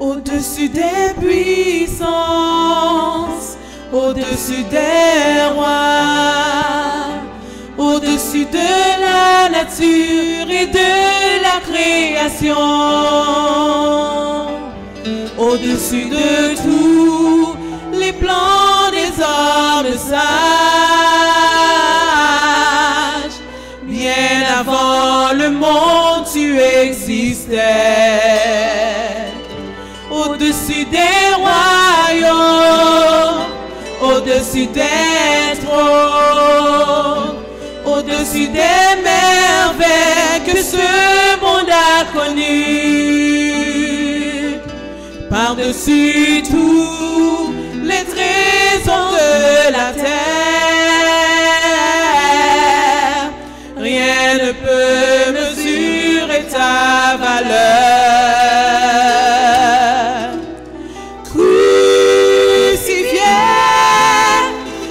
au-dessus des puissances, au-dessus des rois, au-dessus de la nature et de la création, au-dessus de tous les plans des hommes sages. Bien avant le monde, tu existais. Au-dessus des royaumes, au-dessus des trônes, au-dessus des merveilles que ce monde a connues, par-dessus tous les trésors de la terre, rien ne peut mesurer ta valeur. Crucifié,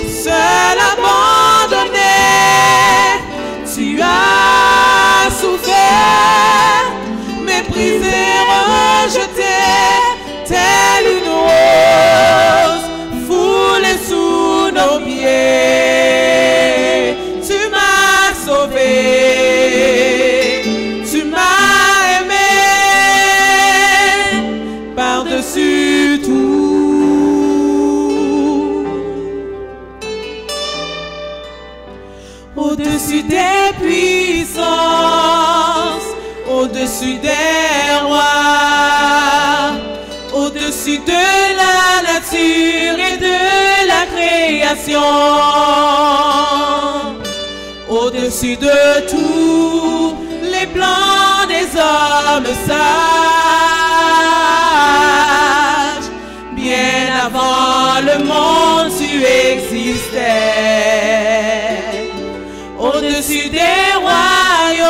seul abandonné, tu as souffert, méprisé, rejeté, telle une rose foulée sous nos pieds. Tu m'as sauvé, tu m'as aimé, par-dessus tout. Au-dessus des puissances, au-dessus des rois, au-dessus de la nature et de la création, au-dessus de tous les plans des hommes sages. Bien avant le monde, tu existais. Au-dessus des royaumes,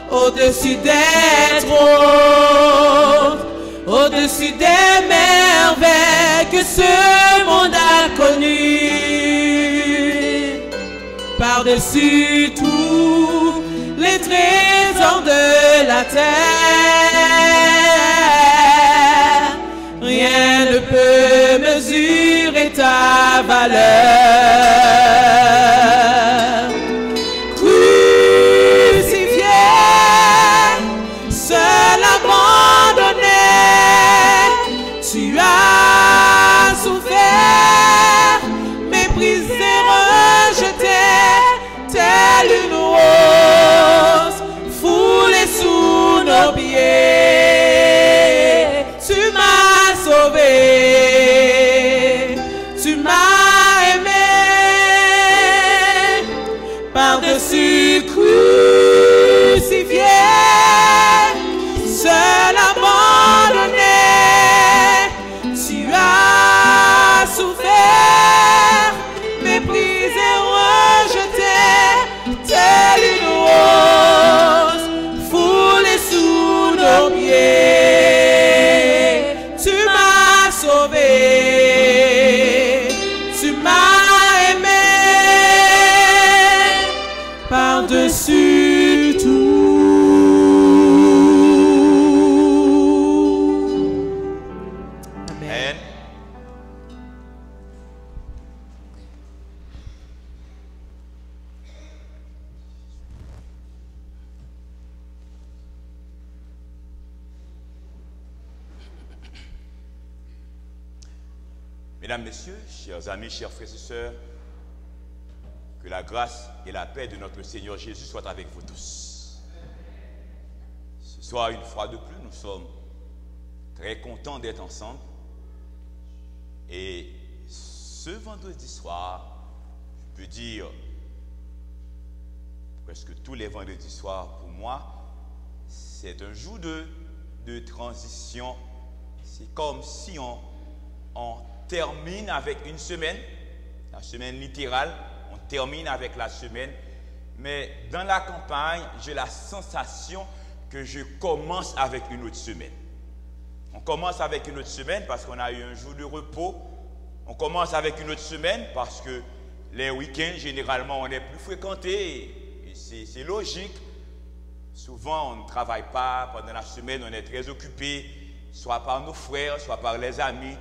au-dessus des trônes, au-dessus des merveilles que ce monde a connues, par-dessus tous les trésors de la terre, rien ne peut mesurer ta valeur. Crucifié, seul abandonné, tu as souffert, méprisé, rejeté, telle une rose foulée sous nos pieds. Tu m'as sauvé, tu m'as aimé, par-dessus crucifié, seul abandonné, tu as souffert, méprisé, rejeté, telle une rose foulée sous nos pieds. Tu m'as sauvé, tu m'as aimé, par-dessus tout. Amen. Mesdames, Messieurs, chers amis, chers frères et sœurs, que la grâce et la paix de notre Seigneur Jésus soient avec vous tous. Ce soir, une fois de plus, nous sommes très contents d'être ensemble. Et ce vendredi soir, je peux dire, presque tous les vendredis soirs pour moi, c'est un jour de transition. C'est comme si on termine avec une semaine, la semaine littérale, on termine avec la semaine, mais dans la campagne, j'ai la sensation que je commence avec une autre semaine. On commence avec une autre semaine parce qu'on a eu un jour de repos, on commence avec une autre semaine parce que les week-ends, généralement, on est plus fréquenté, et c'est logique. Souvent, on ne travaille pas pendant la semaine, on est très occupé. soit par nos frères, soit par les amis.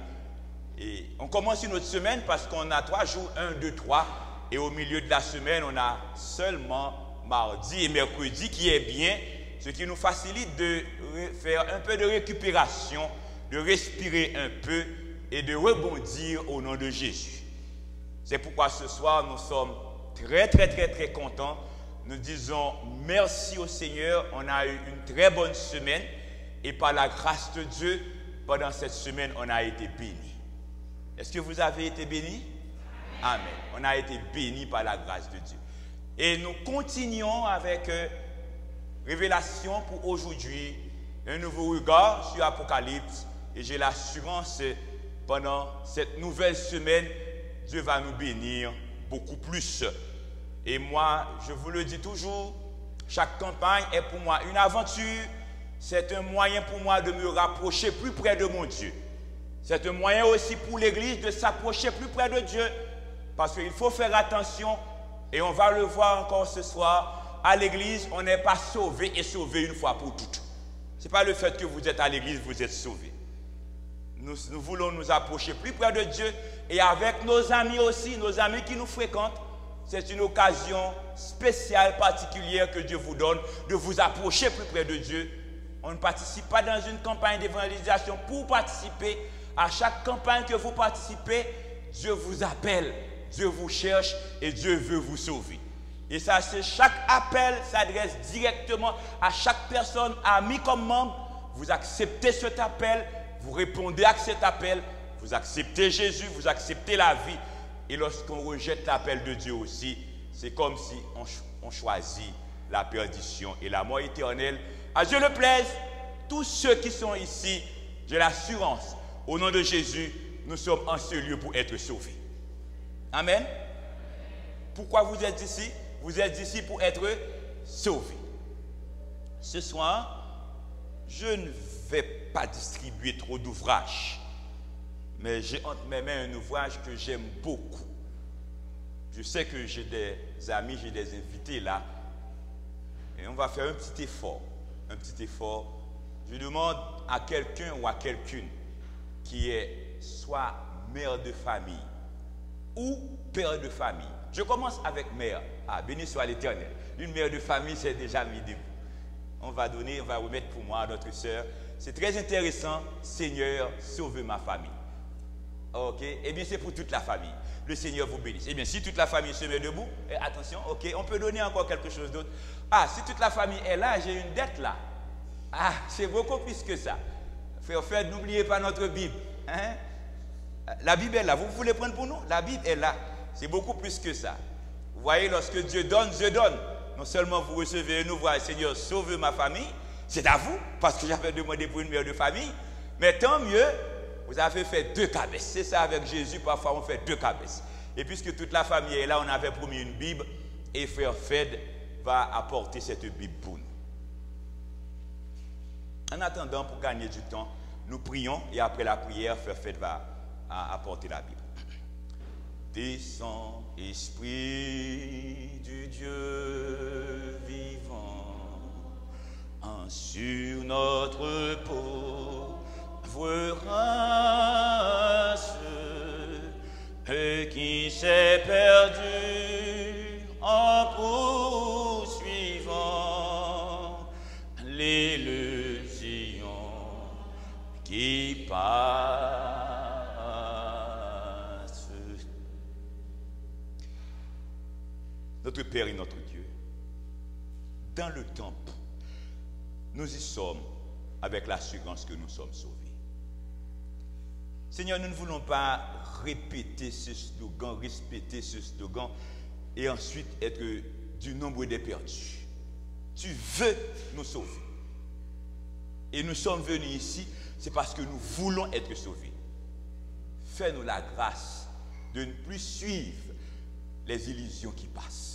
Et on commence une autre semaine parce qu'on a 3 jours, 1, 2, 3. Et au milieu de la semaine, on a seulement mardi et mercredi qui est bien, ce qui nous facilite de faire un peu de récupération, de respirer un peu et de rebondir au nom de Jésus. C'est pourquoi ce soir, nous sommes très contents. Nous disons merci au Seigneur. On a eu une très bonne semaine et par la grâce de Dieu, pendant cette semaine, on a été bénis. Est-ce que vous avez été bénis? Amen. On a été bénis par la grâce de Dieu. Et nous continuons avec Révélation pour aujourd'hui, un nouveau regard sur Apocalypse. Et j'ai l'assurance pendant cette nouvelle semaine, Dieu va nous bénir beaucoup plus. Et moi, je vous le dis toujours, chaque campagne est pour moi une aventure. C'est un moyen pour moi de me rapprocher plus près de mon Dieu. C'est un moyen aussi pour l'Église de s'approcher plus près de Dieu. Parce qu'il faut faire attention, et on va le voir encore ce soir, à l'Église, on n'est pas sauvé et sauvé une fois pour toutes. Ce n'est pas le fait que vous êtes à l'Église, vous êtes sauvé. Nous voulons nous approcher plus près de Dieu, et avec nos amis aussi, nos amis qui nous fréquentent, c'est une occasion spéciale, particulière que Dieu vous donne de vous approcher plus près de Dieu. On ne participe pas dans une campagne d'évangélisation pour participer. À chaque campagne que vous participez, Dieu vous appelle, Dieu vous cherche et Dieu veut vous sauver. Et ça, c'est chaque appel s'adresse directement à chaque personne, ami comme membre. Vous acceptez cet appel, vous répondez à cet appel, vous acceptez Jésus, vous acceptez la vie. Et lorsqu'on rejette l'appel de Dieu aussi, c'est comme si on choisit la perdition et la mort éternelle. À Dieu le plaise, tous ceux qui sont ici, j'ai l'assurance, au nom de Jésus, nous sommes en ce lieu pour être sauvés. Amen. Pourquoi vous êtes ici? Vous êtes ici pour être sauvés. Ce soir, je ne vais pas distribuer trop d'ouvrages. Mais j'ai entre mes mains un ouvrage que j'aime beaucoup. Je sais que j'ai des amis, j'ai des invités là. Et on va faire un petit effort. Un petit effort. Je demande à quelqu'un ou à quelqu'une qui est soit mère de famille ou père de famille. Je commence avec mère. Ah, béni soit l'Éternel. Une mère de famille, c'est déjà mis debout. On va remettre pour moi à notre sœur. C'est très intéressant. Seigneur, sauve ma famille. Ok, eh bien c'est pour toute la famille. Le Seigneur vous bénisse. Eh bien si toute la famille se met debout, attention, ok, on peut donner encore quelque chose d'autre. Ah, si toute la famille est là, j'ai une dette là. Ah, c'est beaucoup plus que ça. Frère, n'oubliez pas notre Bible. Hein? La Bible est là. Vous voulez prendre pour nous? La Bible est là. C'est beaucoup plus que ça. Vous voyez, lorsque Dieu donne, Dieu donne. Non seulement vous recevez un ouvrage, Seigneur, sauve ma famille. C'est à vous, parce que j'avais demandé pour une mère de famille. Mais tant mieux, vous avez fait 2 cabesses. C'est ça avec Jésus, parfois on fait 2 cabesses. Et puisque toute la famille est là, on avait promis une Bible. Et frère Fed va apporter cette Bible pour nous. En attendant, pour gagner du temps, nous prions. Et après la prière, frère Fed va apporter la Bible. Descends, Esprit du Dieu vivant, sur notre pauvre race, et qui s'est perdu en poursuivant l'illusion qui passe. Notre Père et notre Dieu, dans le temple, nous y sommes avec l'assurance que nous sommes sauvés. Seigneur, nous ne voulons pas répéter ce slogan, respecter ce slogan et ensuite être du nombre des perdus. Tu veux nous sauver. Et nous sommes venus ici, c'est parce que nous voulons être sauvés. Fais-nous la grâce de ne plus suivre les illusions qui passent.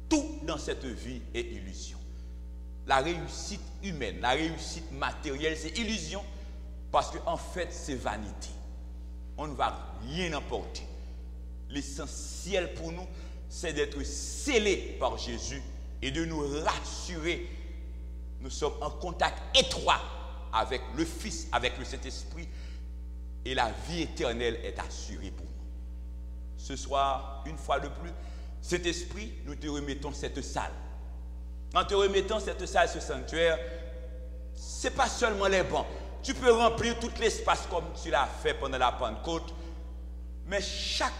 Tout dans cette vie est illusion. La réussite humaine, la réussite matérielle, c'est illusion parce qu'en fait, c'est vanité. On ne va rien emporter. L'essentiel pour nous, c'est d'être scellés par Jésus et de nous rassurer. Nous sommes en contact étroit avec le Fils, avec le Saint-Esprit, et la vie éternelle est assurée pour nous. Ce soir, une fois de plus, Saint-Esprit, nous te remettons cette salle. En te remettant cette salle, ce sanctuaire, ce n'est pas seulement les bancs. Tu peux remplir tout l'espace comme tu l'as fait pendant la Pentecôte, mais chaque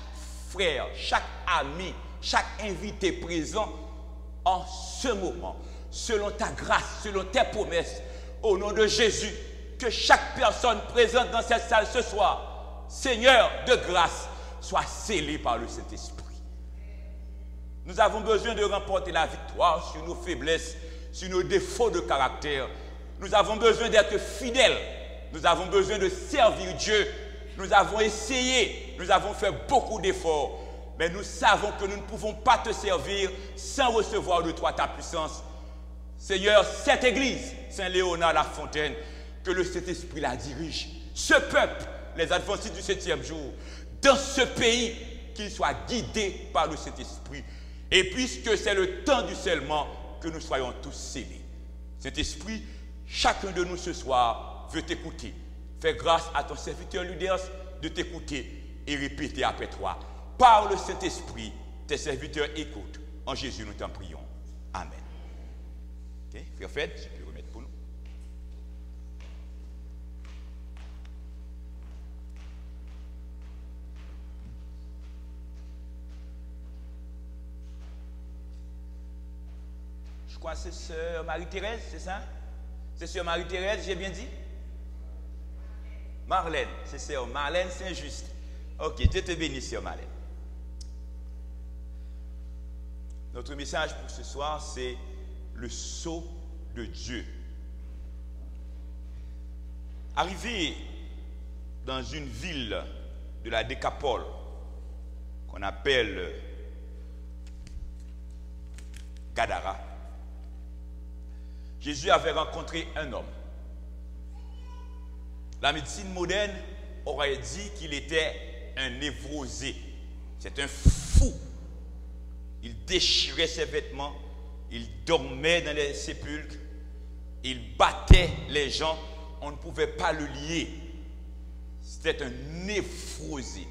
frère, chaque ami, chaque invité présent, en ce moment, selon ta grâce, selon tes promesses, au nom de Jésus, que chaque personne présente dans cette salle ce soir, Seigneur de grâce, soit scellée par le Saint-Esprit. Nous avons besoin de remporter la victoire sur nos faiblesses, sur nos défauts de caractère. Nous avons besoin d'être fidèles. Nous avons besoin de servir Dieu. Nous avons essayé, nous avons fait beaucoup d'efforts. Mais nous savons que nous ne pouvons pas te servir sans recevoir de toi ta puissance. Seigneur, cette église, Saint-Léonard la Fontaine, que le Saint-Esprit la dirige. Ce peuple, les adventistes du 7e jour, dans ce pays, qu'il soit guidé par le Saint-Esprit. Et puisque c'est le temps du scellement, que nous soyons tous scellés. Saint-Esprit, chacun de nous ce soir veut t'écouter. Fais grâce à ton serviteur Luders de t'écouter et répéter après toi. Par le Saint-Esprit, tes serviteurs écoutent. En Jésus, nous t'en prions. Amen. Okay. Frère Fed, je peux remettre pour nous. Je crois que c'est sœur Marie-Thérèse, c'est ça? C'est sœur Marie-Thérèse, j'ai bien dit? Marlène, c'est sœur Marlène Saint-Just. Ok, Dieu te bénisse, sœur Marlène. Notre message pour ce soir, c'est le sceau de Dieu. Arrivé dans une ville de la Décapole, qu'on appelle Gadara, Jésus avait rencontré un homme. La médecine moderne aurait dit qu'il était un névrosé. C'est un fou. Il déchirait ses vêtements, il dormait dans les sépulcres, il battait les gens, on ne pouvait pas le lier. C'était un névrosé.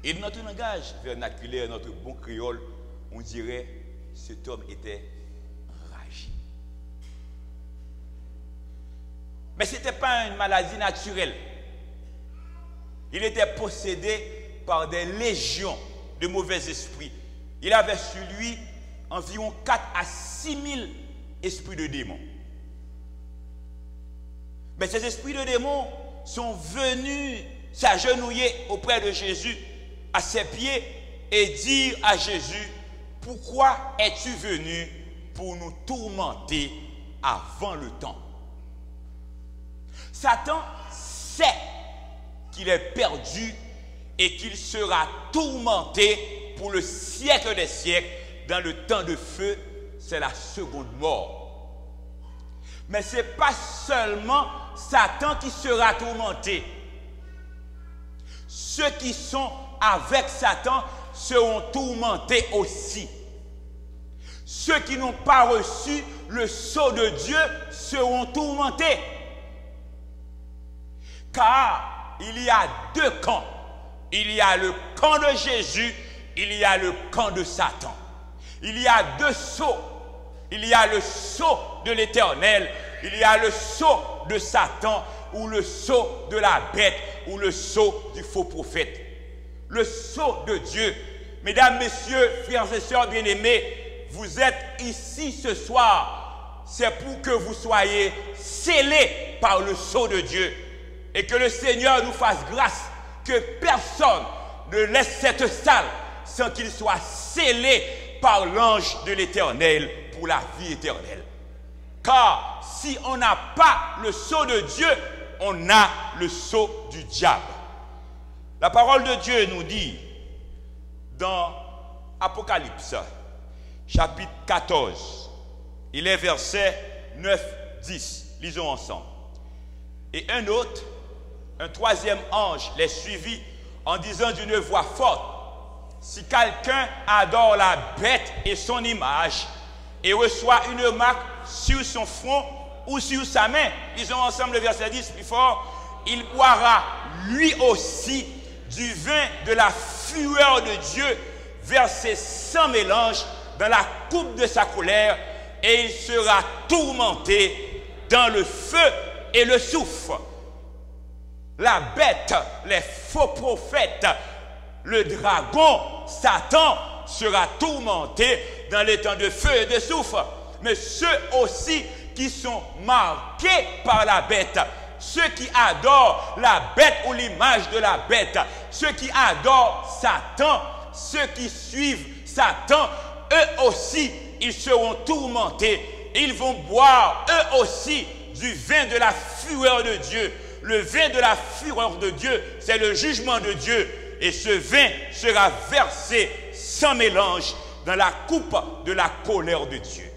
Et dans notre langage vernaculaire, notre bon créole, on dirait que cet homme était enragé. Mais ce n'était pas une maladie naturelle. Il était possédé par des légions de mauvais esprits. Il avait sur lui environ 4 à 6 000 esprits de démons. Mais ces esprits de démons sont venus s'agenouiller auprès de Jésus à ses pieds et dire à Jésus: pourquoi es-tu venu pour nous tourmenter avant le temps? Satan sait qu'il est perdu et qu'il sera tourmenté pour le siècle des siècles. Dans le temps de feu, c'est la seconde mort. Mais ce n'est pas seulement Satan qui sera tourmenté. Ceux qui sont avec Satan seront tourmentés aussi. Ceux qui n'ont pas reçu le sceau de Dieu seront tourmentés. Car il y a deux camps. Il y a le camp de Jésus, il y a le camp de Satan. Il y a deux sceaux. Il y a le sceau de l'Éternel, il y a le sceau de Satan, ou le sceau de la bête, ou le sceau du faux prophète. Le sceau de Dieu. Mesdames, messieurs, frères et sœurs bien-aimés, vous êtes ici ce soir. C'est pour que vous soyez scellés par le sceau de Dieu. Et que le Seigneur nous fasse grâce que personne ne laisse cette salle sans qu'il soit scellé par l'ange de l'Éternel pour la vie éternelle. Car si on n'a pas le sceau de Dieu, on a le sceau du diable. La parole de Dieu nous dit dans Apocalypse, chapitre 14, il est verset 9-10. Lisons ensemble. Et un troisième ange les suivit en disant d'une voix forte: si quelqu'un adore la bête et son image et reçoit une marque sur son front ou sur sa main. Lisons ensemble le verset 10 plus fort. Il boira lui aussi du vin de la fureur de Dieu versé sans mélange dans la coupe de sa colère, et il sera tourmenté dans le feu et le soufre. La bête, les faux prophètes, le dragon, Satan sera tourmenté dans les temps de feu et de soufre. Mais ceux aussi qui sont marqués par la bête, ceux qui adorent la bête ou l'image de la bête, ceux qui adorent Satan, ceux qui suivent Satan, eux aussi, ils seront tourmentés. Ils vont boire, eux aussi, du vin de la fureur de Dieu. Le vin de la fureur de Dieu, c'est le jugement de Dieu. Et ce vin sera versé sans mélange dans la coupe de la colère de Dieu.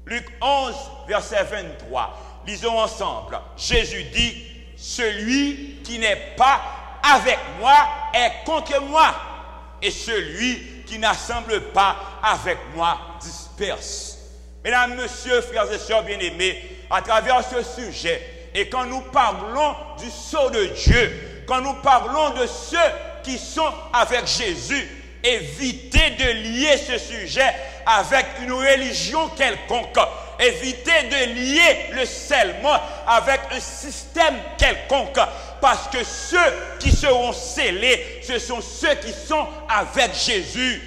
Luc 11, verset 23. Lisons ensemble. Jésus dit, « Celui qui n'est pas avec moi est contre moi, et celui qui n'assemble pas avec moi disperse. » Mesdames, messieurs, frères et sœurs bien-aimés, à travers ce sujet, et quand nous parlons du sceau de Dieu, quand nous parlons de ceux qui sont avec Jésus, évitez de lier ce sujet avec une religion quelconque. Évitez de lier le scellement avec un système quelconque. Parce que ceux qui seront scellés, ce sont ceux qui sont avec Jésus.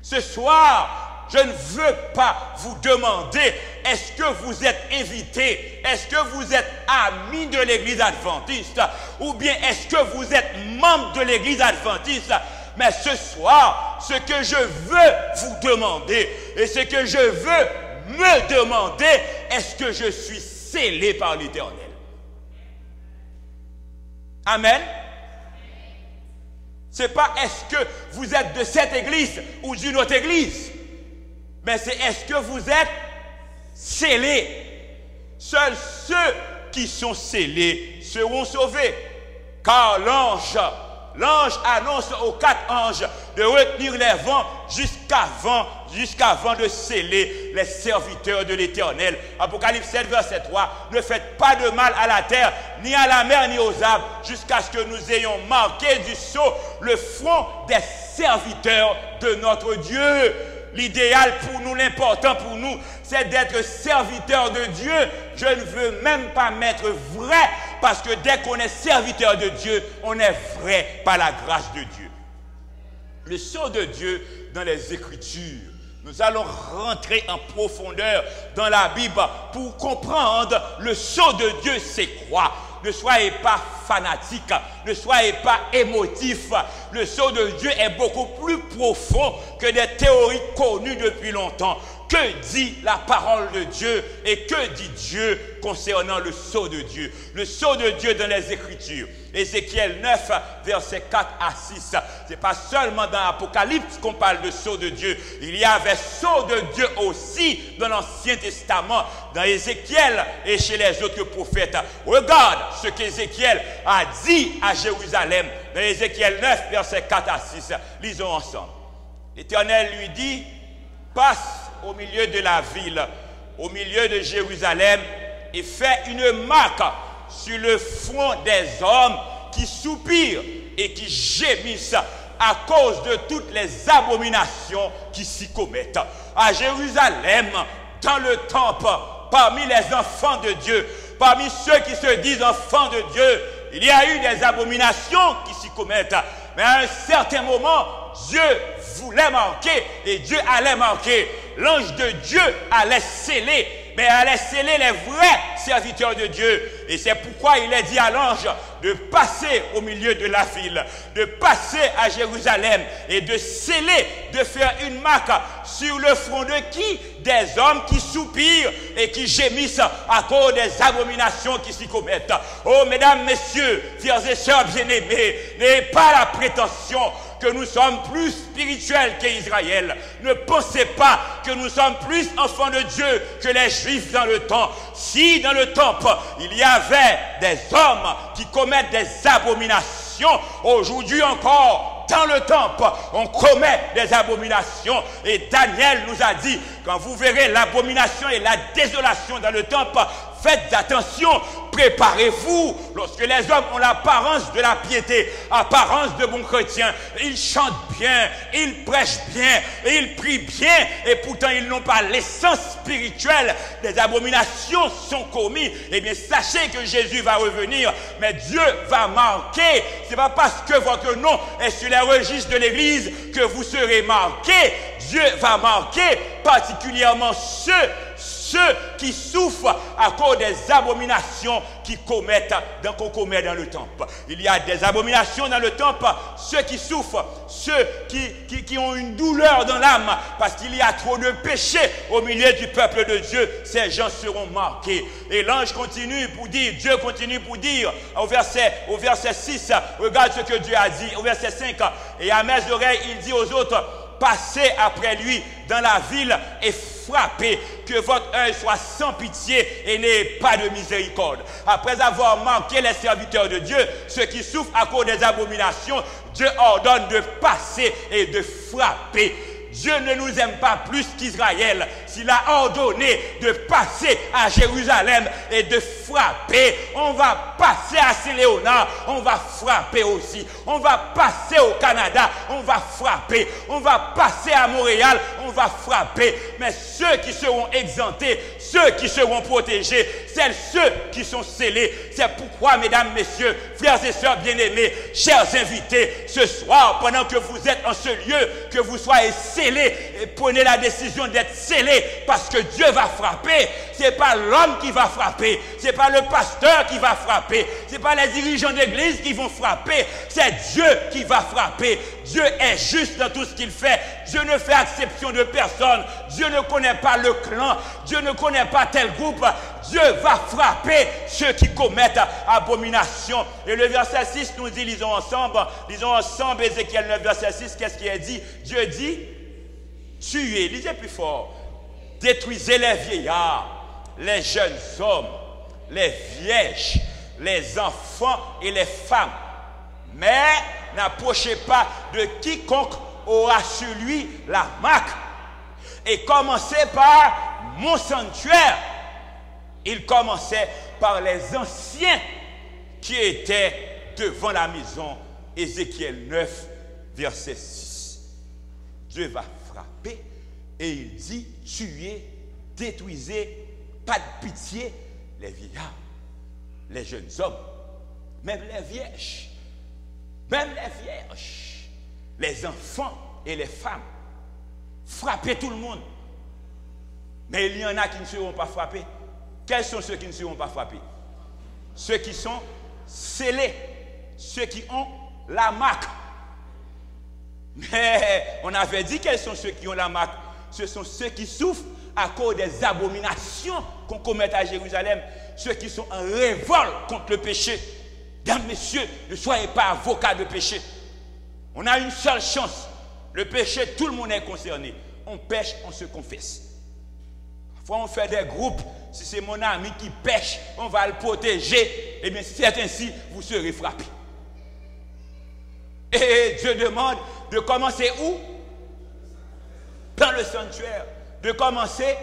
Ce soir, je ne veux pas vous demander, est-ce que vous êtes invité? Est-ce que vous êtes ami de l'Église adventiste? Ou bien est-ce que vous êtes membre de l'Église adventiste? Mais ce soir, ce que je veux vous demander, et ce que je veux me demander, est-ce que je suis scellé par l'Éternel? Amen. C'est pas est-ce que vous êtes de cette église ou d'une autre église, mais c'est est-ce que vous êtes scellés? Seuls ceux qui sont scellés seront sauvés. Car l'ange annonce aux 4 anges de retenir les vents jusqu'avant de sceller les serviteurs de l'Éternel. Apocalypse 7, verset 3. Ne faites pas de mal à la terre, ni à la mer, ni aux arbres, jusqu'à ce que nous ayons marqué du sceau le front des serviteurs de notre Dieu. L'idéal pour nous, l'important pour nous, c'est d'être serviteur de Dieu. Je ne veux même pas mettre vrai, parce que dès qu'on est serviteur de Dieu, on est vrai par la grâce de Dieu. Le sceau de Dieu dans les Écritures. Nous allons rentrer en profondeur dans la Bible pour comprendre le sceau de Dieu, c'est quoi. Ne soyez pas fanatique, ne soyez pas émotif. Le sceau de Dieu est beaucoup plus profond que des théories connues depuis longtemps. Que dit la parole de Dieu et que dit Dieu concernant le sceau de Dieu? Le sceau de Dieu dans les Écritures. Ézéchiel 9, versets 4 à 6. Ce n'est pas seulement dans l'Apocalypse qu'on parle de sceau de Dieu. Il y avait sceau de Dieu aussi dans l'Ancien Testament, dans Ézéchiel et chez les autres prophètes. Regarde ce qu'Ézéchiel a dit à Jérusalem dans Ézéchiel 9, versets 4 à 6. Lisons ensemble. L'Éternel lui dit, passe au milieu de la ville, au milieu de Jérusalem, et fais une marque sur le front des hommes qui soupirent et qui gémissent à cause de toutes les abominations qui s'y commettent. À Jérusalem, dans le temple, parmi les enfants de Dieu, parmi ceux qui se disent enfants de Dieu, il y a eu des abominations qui s'y commettent. Mais à un certain moment, Dieu voulait marquer et Dieu allait marquer. L'ange de Dieu allait sceller, mais allait sceller les vrais serviteurs de Dieu. Et c'est pourquoi il est dit à l'ange de passer au milieu de la ville, de passer à Jérusalem et de sceller, de faire une marque sur le front de qui? Des hommes qui soupirent et qui gémissent à cause des abominations qui s'y commettent. Oh, mesdames, messieurs, frères et sœurs bien-aimés, n'ayez pas la prétention que nous sommes plus spirituels qu'Israël. Ne pensez pas que nous sommes plus enfants de Dieu que les Juifs dans le temps. Si dans le temple, il y avait des hommes qui commettent des abominations, aujourd'hui encore, dans le temple, on commet des abominations. Et Daniel nous a dit, quand vous verrez l'abomination et la désolation dans le temple, Faites attention, préparez-vous. Lorsque les hommes ont l'apparence de la piété, apparence de bons chrétiens, ils chantent bien, ils prêchent bien, ils prient bien, et pourtant ils n'ont pas l'essence spirituelle. Des abominations sont commises. Eh bien, sachez que Jésus va revenir, mais Dieu va marquer. Ce n'est pas parce que votre nom est sur les registres de l'Église que vous serez marqués. Dieu va marquer particulièrement ceux qui souffrent à cause des abominations qu'on commet dans le temple. Il y a des abominations dans le temple, ceux qui souffrent, ceux qui ont une douleur dans l'âme, parce qu'il y a trop de péchés au milieu du peuple de Dieu, ces gens seront marqués. Et l'ange continue pour dire, Dieu continue pour dire, au verset 6, regarde ce que Dieu a dit, au verset 5, et à mes oreilles, il dit aux autres, passez après lui dans la ville et frappez, que votre œil soit sans pitié et n'ayez pas de miséricorde. Après avoir manqué les serviteurs de Dieu, ceux qui souffrent à cause des abominations, Dieu ordonne de passer et de frapper. Dieu ne nous aime pas plus qu'Israël. S'il a ordonné de passer à Jérusalem et de frapper, on va passer à Saint-Léonard, on va frapper aussi. On va passer au Canada, on va frapper. On va passer à Montréal, on va frapper. Mais ceux qui seront exemptés, ceux qui seront protégés, c'est ceux qui sont scellés. C'est pourquoi, mesdames, messieurs, frères et sœurs bien-aimés, chers invités, ce soir, pendant que vous êtes en ce lieu, que vous soyez scellés, et prenez la décision d'être scellés, parce que Dieu va frapper. Ce n'est pas l'homme qui va frapper, ce n'est pas le pasteur qui va frapper, ce n'est pas les dirigeants d'église qui vont frapper, c'est Dieu qui va frapper. Dieu est juste dans tout ce qu'il fait. Dieu ne fait exception de personne. Dieu ne connaît pas le clan. Dieu ne connaît pas tel groupe. Dieu va frapper ceux qui commettent abomination. Et le verset 6 nous dit, lisons ensemble Ézéchiel 9, verset 6, qu'est-ce qu'il a dit? Dieu dit, tuez, lisez plus fort, détruisez les vieillards, les jeunes hommes, les vierges, les enfants et les femmes. Mais n'approchez pas de quiconque aura sur lui la marque. Et commencez par mon sanctuaire. Il commençait par les anciens qui étaient devant la maison. Ézéchiel 9, verset 6. Dieu va frapper et il dit, tuez, détruisez, pas de pitié, les vieillards, les jeunes hommes, même les vierges, les enfants et les femmes. Frappez tout le monde. Mais il y en a qui ne seront pas frappés. Quels sont ceux qui ne seront pas frappés? Ceux qui sont scellés, ceux qui ont la marque. Mais on avait dit quels sont ceux qui ont la marque. Ce sont ceux qui souffrent à cause des abominations qu'on commet à Jérusalem. Ceux qui sont en révolte contre le péché. Mesdames, messieurs, ne soyez pas avocats de péché. On a une seule chance. Le péché, tout le monde est concerné. On pêche, on se confesse. Parfois, on fait des groupes. Si c'est mon ami qui pêche, on va le protéger. Eh bien, c'est ainsi, vous serez frappés. Et Dieu demande de commencer où? Dans le sanctuaire. De commencer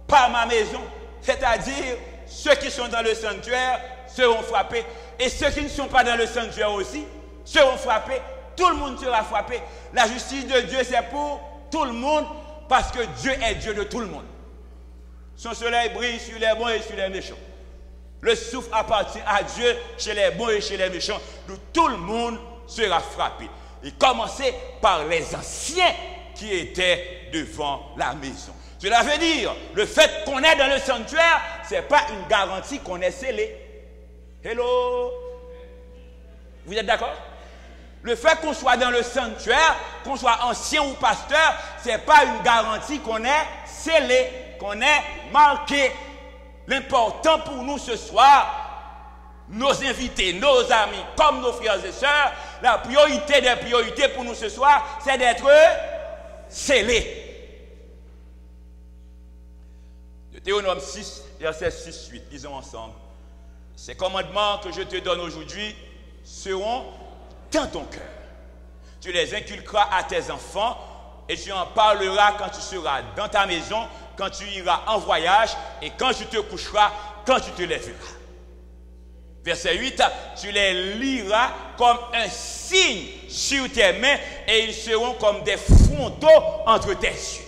par ma maison. C'est-à-dire, ceux qui sont dans le sanctuaire seront frappés. Et ceux qui ne sont pas dans le sanctuaire aussi seront frappés. Tout le monde sera frappé. La justice de Dieu, c'est pour tout le monde, parce que Dieu est Dieu de tout le monde. Son soleil brille sur les bons et sur les méchants. Le souffle appartient à Dieu chez les bons et chez les méchants. Donc tout le monde sera frappé. Et commencez par les anciens qui étaient devant la maison. Cela veut dire, le fait qu'on est dans le sanctuaire, ce n'est pas une garantie qu'on est scellé. Hello? Vous êtes d'accord? Le fait qu'on soit dans le sanctuaire, qu'on soit ancien ou pasteur, ce n'est pas une garantie qu'on est scellé, qu'on est marqué. L'important pour nous ce soir, nos invités, nos amis, comme nos frères et sœurs, la priorité des priorités pour nous ce soir, c'est d'être scellés. Deutéronome 6, verset 6-8, lisons ensemble. Ces commandements que je te donne aujourd'hui seront dans ton cœur. Tu les inculqueras à tes enfants et tu en parleras quand tu seras dans ta maison, quand tu iras en voyage et quand tu te coucheras, quand tu te lèveras. Verset 8, tu les liras comme un signe sur tes mains et ils seront comme des frontaux entre tes yeux.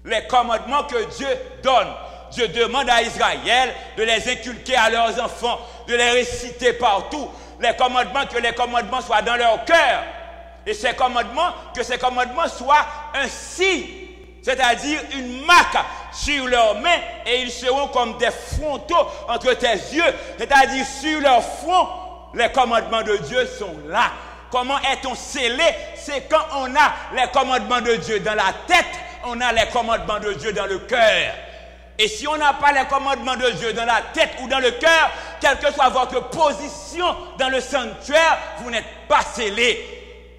Les commandements que Dieu donne, Dieu demande à Israël de les inculquer à leurs enfants, de les réciter partout. Les commandements, que les commandements soient dans leur cœur. Et ces commandements, que ces commandements soient un signe, c'est-à-dire une marque sur leurs mains, et ils seront comme des frontaux entre tes yeux, c'est-à-dire sur leur front, les commandements de Dieu sont là. Comment est-on scellé? C'est quand on a les commandements de Dieu dans la tête, on a les commandements de Dieu dans le cœur. Et si on n'a pas les commandements de Dieu dans la tête ou dans le cœur, quelle que soit votre position dans le sanctuaire, vous n'êtes pas scellé.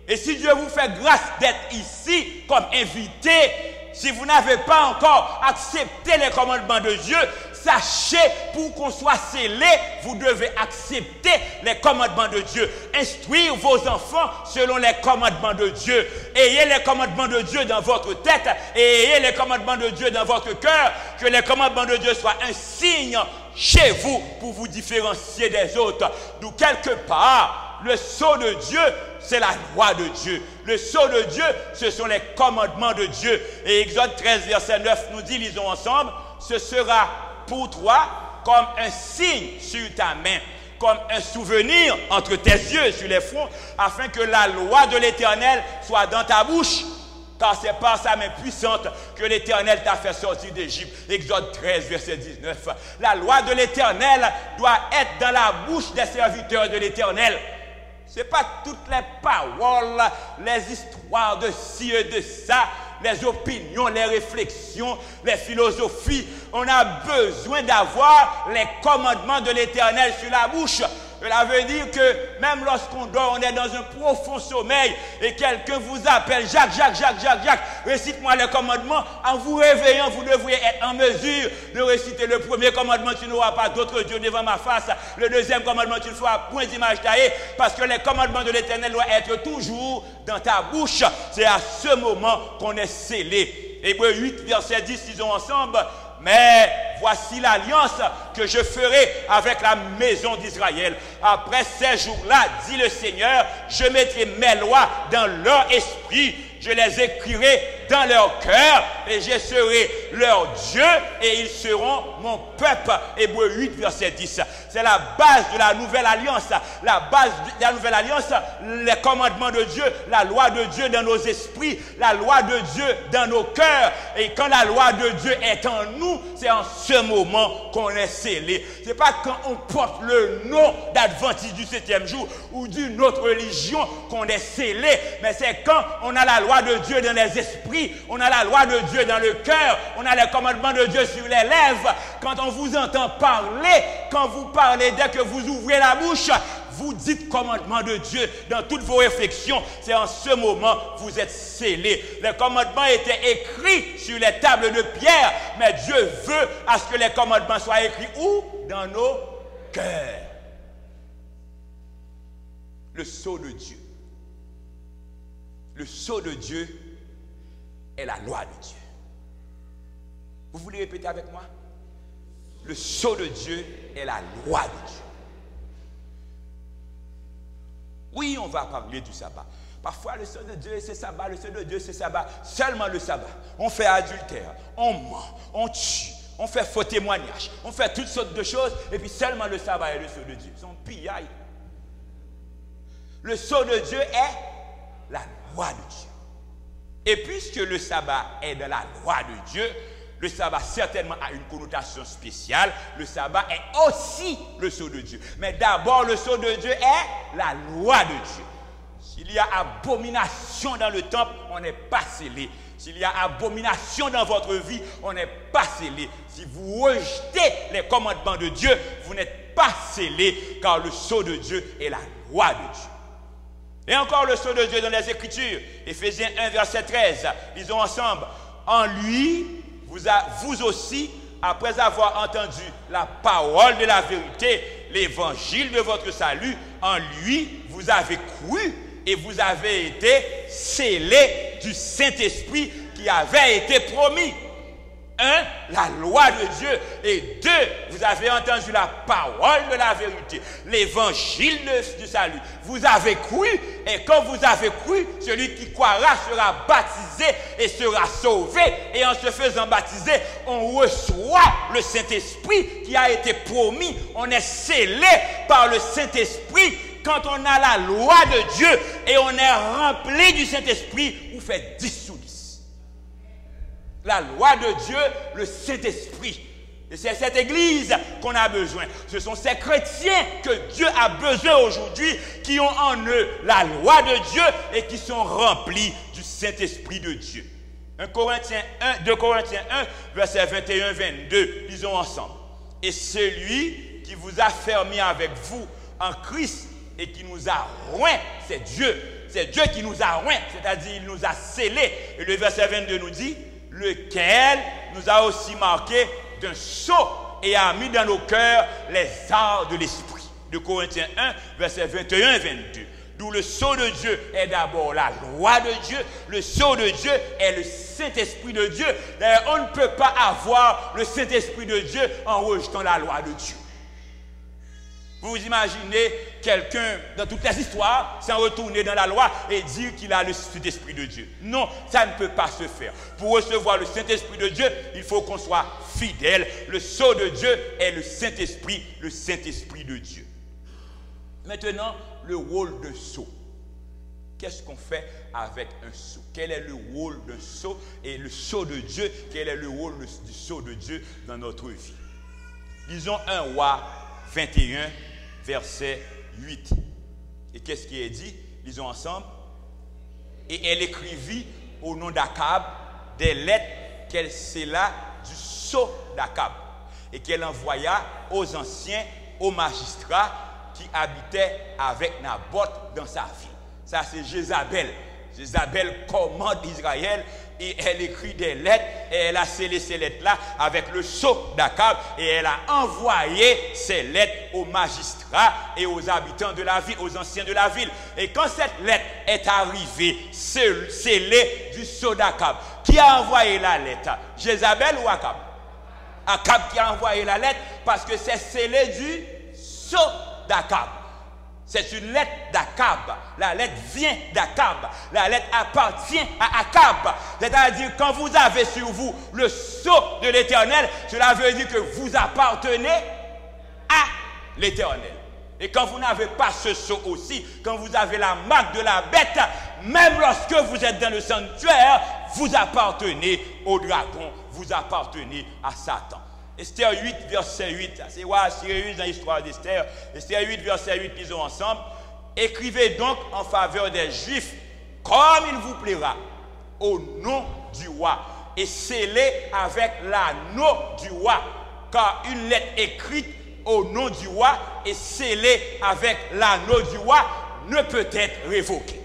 Et si Dieu vous fait grâce d'être ici comme invité, si vous n'avez pas encore accepté les commandements de Dieu, sachez, pour qu'on soit scellé, vous devez accepter les commandements de Dieu. Instruire vos enfants selon les commandements de Dieu. Ayez les commandements de Dieu dans votre tête et ayez les commandements de Dieu dans votre cœur. Que les commandements de Dieu soient un signe chez vous pour vous différencier des autres. D'où quelque part, le sceau de Dieu, c'est la loi de Dieu. Le sceau de Dieu, ce sont les commandements de Dieu. Et Exode 13, verset 9 nous dit, lisons ensemble, ce sera pour toi comme un signe sur ta main, comme un souvenir entre tes yeux sur les fronts, afin que la loi de l'Éternel soit dans ta bouche. Car c'est par sa main puissante que l'Éternel t'a fait sortir d'Égypte. Exode 13, verset 19. La loi de l'Éternel doit être dans la bouche des serviteurs de l'Éternel. Ce n'est pas toutes les paroles, les histoires de ci et de ça, les opinions, les réflexions, les philosophies. On a besoin d'avoir les commandements de l'Éternel sur la bouche. Cela veut dire que même lorsqu'on dort, on est dans un profond sommeil et quelqu'un vous appelle, Jacques, récite-moi le commandement. En vous réveillant, vous devriez être en mesure de réciter le premier commandement, tu n'auras pas d'autre Dieu devant ma face. Le deuxième commandement, tu ne feras point d'image taillée, parce que les commandements de l'Éternel doivent être toujours dans ta bouche. C'est à ce moment qu'on est scellé. Hébreux 8, verset 10, disons ensemble. Mais voici l'alliance que je ferai avec la maison d'Israël. Après ces jours-là, dit le Seigneur, je mettrai mes lois dans leur esprit, je les écrirai dans leur cœur et je serai leur Dieu et ils seront mon peuple. Hébreux 8, verset 10. C'est la base de la nouvelle alliance. La base de la nouvelle alliance, les commandements de Dieu, la loi de Dieu dans nos esprits, la loi de Dieu dans nos cœurs. Et quand la loi de Dieu est en nous, c'est en ce moment qu'on est scellé. C'est pas quand on porte le nom d'Adventiste du 7e jour ou d'une autre religion qu'on est scellé, mais c'est quand on a la loi de Dieu dans les esprits, on a la loi de Dieu dans le cœur, on a les commandements de Dieu sur les lèvres. Quand on vous entend parler, quand vous parlez, dès que vous ouvrez la bouche, vous dites commandement de Dieu dans toutes vos réflexions. C'est en ce moment que vous êtes scellés. Les commandements étaient écrits sur les tables de pierre, mais Dieu veut à ce que les commandements soient écrits où? Dans nos cœurs. Le sceau de Dieu. Le sceau de Dieu est la loi de Dieu. Vous voulez répéter avec moi? Le sceau de Dieu est la loi de Dieu. Oui, on va parler du sabbat. Parfois, le sceau de Dieu, c'est sabbat. Le sceau de Dieu, c'est sabbat. Seulement le sabbat. On fait adultère, on ment, on tue, on fait faux témoignage, on fait toutes sortes de choses. Et puis seulement le sabbat est le sceau de Dieu. Son pillaille. Le sceau de Dieu est la loi de Dieu. Et puisque le sabbat est de la loi de Dieu, le sabbat certainement a une connotation spéciale. Le sabbat est aussi le sceau de Dieu. Mais d'abord, le sceau de Dieu est la loi de Dieu. S'il y a abomination dans le temple, on n'est pas scellé. S'il y a abomination dans votre vie, on n'est pas scellé. Si vous rejetez les commandements de Dieu, vous n'êtes pas scellé, car le sceau de Dieu est la loi de Dieu. Et encore le sceau de Dieu dans les Écritures. Éphésiens 1, verset 13. Lisons ensemble. En lui, vous aussi, après avoir entendu la parole de la vérité, l'évangile de votre salut, en lui, vous avez cru et vous avez été scellés du Saint-Esprit qui avait été promis. Un, la loi de Dieu. Et deux, vous avez entendu la parole de la vérité, l'évangile du salut. Vous avez cru, et quand vous avez cru, celui qui croira sera baptisé et sera sauvé. Et en se faisant baptiser, on reçoit le Saint-Esprit qui a été promis. On est scellé par le Saint-Esprit. Quand on a la loi de Dieu et on est rempli du Saint-Esprit, vous faites 10 sur 10. La loi de Dieu, le Saint-Esprit. Et c'est cette église qu'on a besoin. Ce sont ces chrétiens que Dieu a besoin aujourd'hui qui ont en eux la loi de Dieu et qui sont remplis du Saint-Esprit de Dieu. 2 Corinthiens 1, verset 21-22, lisons ensemble. Et celui qui vous a fermé avec vous en Christ et qui nous a roints, c'est Dieu. C'est Dieu qui nous a roints, c'est-à-dire il nous a scellés. Et le verset 22 nous dit, lequel nous a aussi marqué d'un sceau et a mis dans nos cœurs les arts de l'esprit. 2 Corinthiens 1, verset 21 et 22. D'où le sceau de Dieu est d'abord la loi de Dieu. Le sceau de Dieu est le Saint-Esprit de Dieu. D'ailleurs, on ne peut pas avoir le Saint-Esprit de Dieu en rejetant la loi de Dieu. Vous imaginez quelqu'un, dans toutes les histoires, s'en retourner dans la loi et dire qu'il a le Saint-Esprit de Dieu. Non, ça ne peut pas se faire. Pour recevoir le Saint-Esprit de Dieu, il faut qu'on soit fidèle. Le sceau de Dieu est le Saint-Esprit de Dieu. Maintenant, le rôle de sceau. Qu'est-ce qu'on fait avec un sceau? Quel est le rôle d'un sceau? Et le sceau de Dieu, quel est le rôle du sceau de Dieu dans notre vie? Lisons 1 Roi 21, verset 8. Et qu'est-ce qui est dit? Lisons ensemble. Et elle écrivit au nom d'Akab des lettres qu'elle scella du sceau d'Akab et qu'elle envoya aux anciens, aux magistrats qui habitaient avec Naboth dans sa ville. Ça, c'est Jézabel. Jézabel commande Israël et elle écrit des lettres et elle a scellé ces lettres-là avec le sceau d'Akab et elle a envoyé ces lettres aux magistrats et aux habitants de la ville, aux anciens de la ville. Et quand cette lettre est arrivée, scellée du sceau d'Akab, qui a envoyé la lettre? Jézabel ou Akab? Akab qui a envoyé la lettre parce que c'est scellé du sceau d'Akab. C'est une lettre d'Akab. La lettre vient d'Akab. La lettre appartient à Akab. C'est-à-dire, quand vous avez sur vous le sceau de l'Éternel, cela veut dire que vous appartenez à l'Éternel. Et quand vous n'avez pas ce sceau aussi, quand vous avez la marque de la bête, même lorsque vous êtes dans le sanctuaire, vous appartenez au dragon, vous appartenez à Satan. Esther 8, verset 8, c'est sérieux dans l'histoire d'Esther. Esther 8, verset 8, lisons ensemble. Écrivez donc en faveur des Juifs, comme il vous plaira, au nom du roi, et scellez avec l'anneau du roi, car une lettre écrite au nom du roi et scellée avec l'anneau du roi ne peut être révoquée.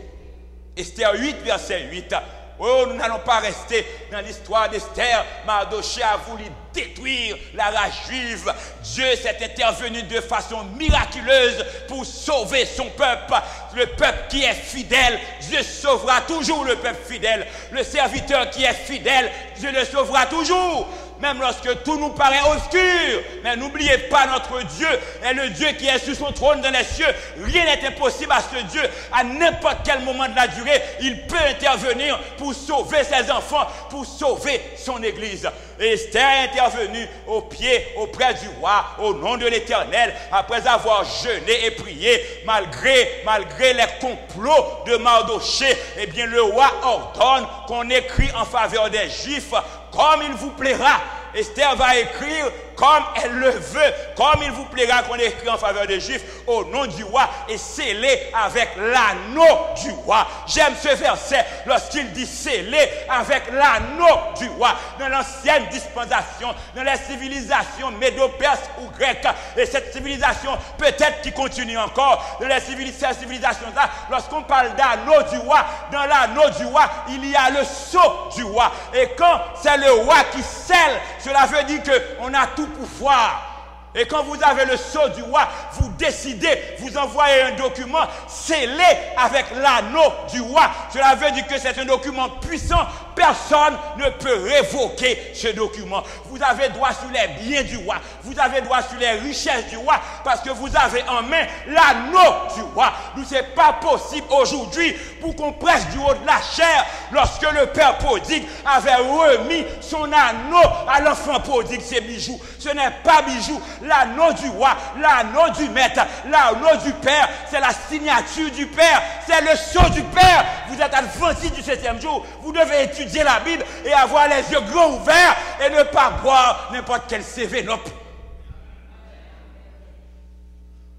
Esther 8, verset 8. Oh, nous n'allons pas rester dans l'histoire d'Esther. Mardochée a voulu détruire la race juive. Dieu s'est intervenu de façon miraculeuse pour sauver son peuple. Le peuple qui est fidèle, Dieu sauvera toujours le peuple fidèle. Le serviteur qui est fidèle, Dieu le sauvera toujours. Même lorsque tout nous paraît obscur. Mais n'oubliez pas, notre Dieu est le Dieu qui est sur son trône dans les cieux. Rien n'est impossible à ce Dieu. À n'importe quel moment de la durée, il peut intervenir pour sauver ses enfants, pour sauver son Église. Et Esther est intervenue auprès du roi, au nom de l'Éternel, après avoir jeûné et prié, malgré les complots de Mardochée. Eh bien, le roi ordonne qu'on écrit en faveur des Juifs, comme il vous plaira. Esther va écrire comme elle le veut, comme il vous plaira qu'on écrit en faveur des Juifs au nom du roi et scellé avec l'anneau du roi. J'aime ce verset lorsqu'il dit scellé avec l'anneau du roi. Dans l'ancienne dispensation, dans les civilisations médo-perses ou grecques, et cette civilisation peut-être qui continue encore, dans ces civilisations-là, lorsqu'on parle d'anneau du roi, dans l'anneau du roi, il y a le sceau du roi. Et quand c'est le roi qui scelle, cela veut dire qu'on a tout pouvoir. Et quand vous avez le sceau du roi, vous décidez, vous envoyez un document scellé avec l'anneau du roi. Cela veut dire que c'est un document puissant Personne ne peut révoquer ce document. Vous avez droit sur les biens du roi. Vous avez droit sur les richesses du roi parce que vous avez en main l'anneau du roi. Nous, ce n'est pas possible aujourd'hui pour qu'on presse du haut de la chair lorsque le père prodigue avait remis son anneau à l'enfant prodigue, ses bijoux. Ce n'est pas bijoux. L'anneau du roi, l'anneau du maître, l'anneau du père, c'est la signature du père, c'est le sceau du père. Vous êtes adventiste du 7e jour. Vous devez étudier la Bible et avoir les yeux grands ouverts et ne pas boire n'importe quel cévénope.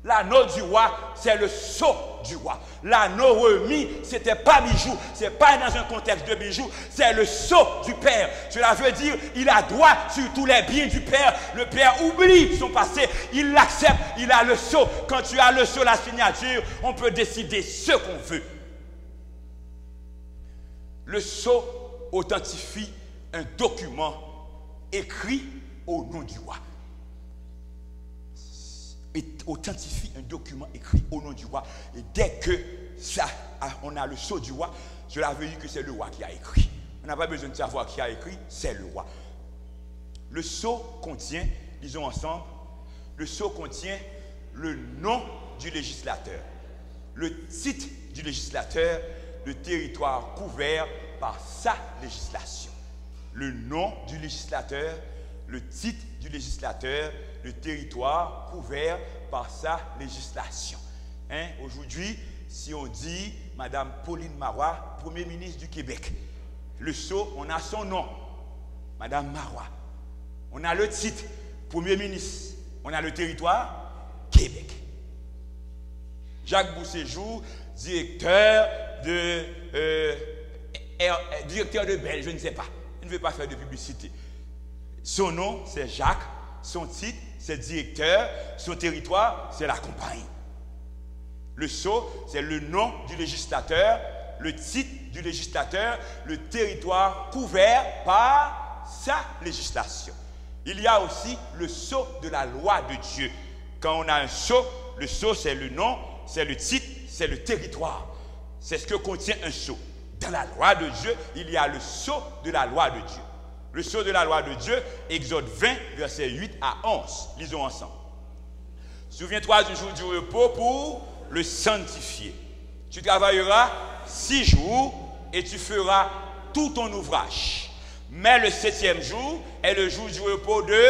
L'anneau du roi, c'est le sceau du roi. L'anneau remis, ce n'était pas bijou. Ce n'est pas dans un contexte de bijou. C'est le sceau du Père. Cela veut dire il a droit sur tous les biens du Père. Le Père oublie son passé. Il l'accepte. Il a le sceau. Quand tu as le sceau, la signature, on peut décider ce qu'on veut. Le sceau authentifie un document écrit au nom du roi. Authentifie un document écrit au nom du roi. Et dès que ça, on a le sceau du roi, cela veut dire que c'est le roi qui a écrit. On n'a pas besoin de savoir qui a écrit, c'est le roi. Le sceau contient, disons ensemble, le sceau contient le nom du législateur, le titre du législateur, le territoire couvert par sa législation. Le nom du législateur, le titre du législateur, le territoire couvert par sa législation. Hein? Aujourd'hui, si on dit Madame Pauline Marois, Premier ministre du Québec, le sceau, on a son nom, Madame Marois. On a le titre, Premier ministre. On a le territoire, Québec. Jacques Bousséjour, directeur de Bell, je ne sais pas. Je ne vais pas faire de publicité. Son nom, c'est Jacques. Son titre, c'est directeur. Son territoire, c'est la compagnie. Le sceau, c'est le nom du législateur, le titre du législateur, le territoire couvert par sa législation. Il y a aussi le sceau de la loi de Dieu. Quand on a un sceau, le sceau, c'est le nom, c'est le titre, c'est le territoire. C'est ce que contient un sceau. Dans la loi de Dieu, il y a le sceau de la loi de Dieu. Le sceau de la loi de Dieu, Exode 20, versets 8 à 11. Lisons ensemble. Souviens-toi du jour du repos pour le sanctifier. Tu travailleras 6 jours et tu feras tout ton ouvrage. Mais le 7e jour est le jour du repos de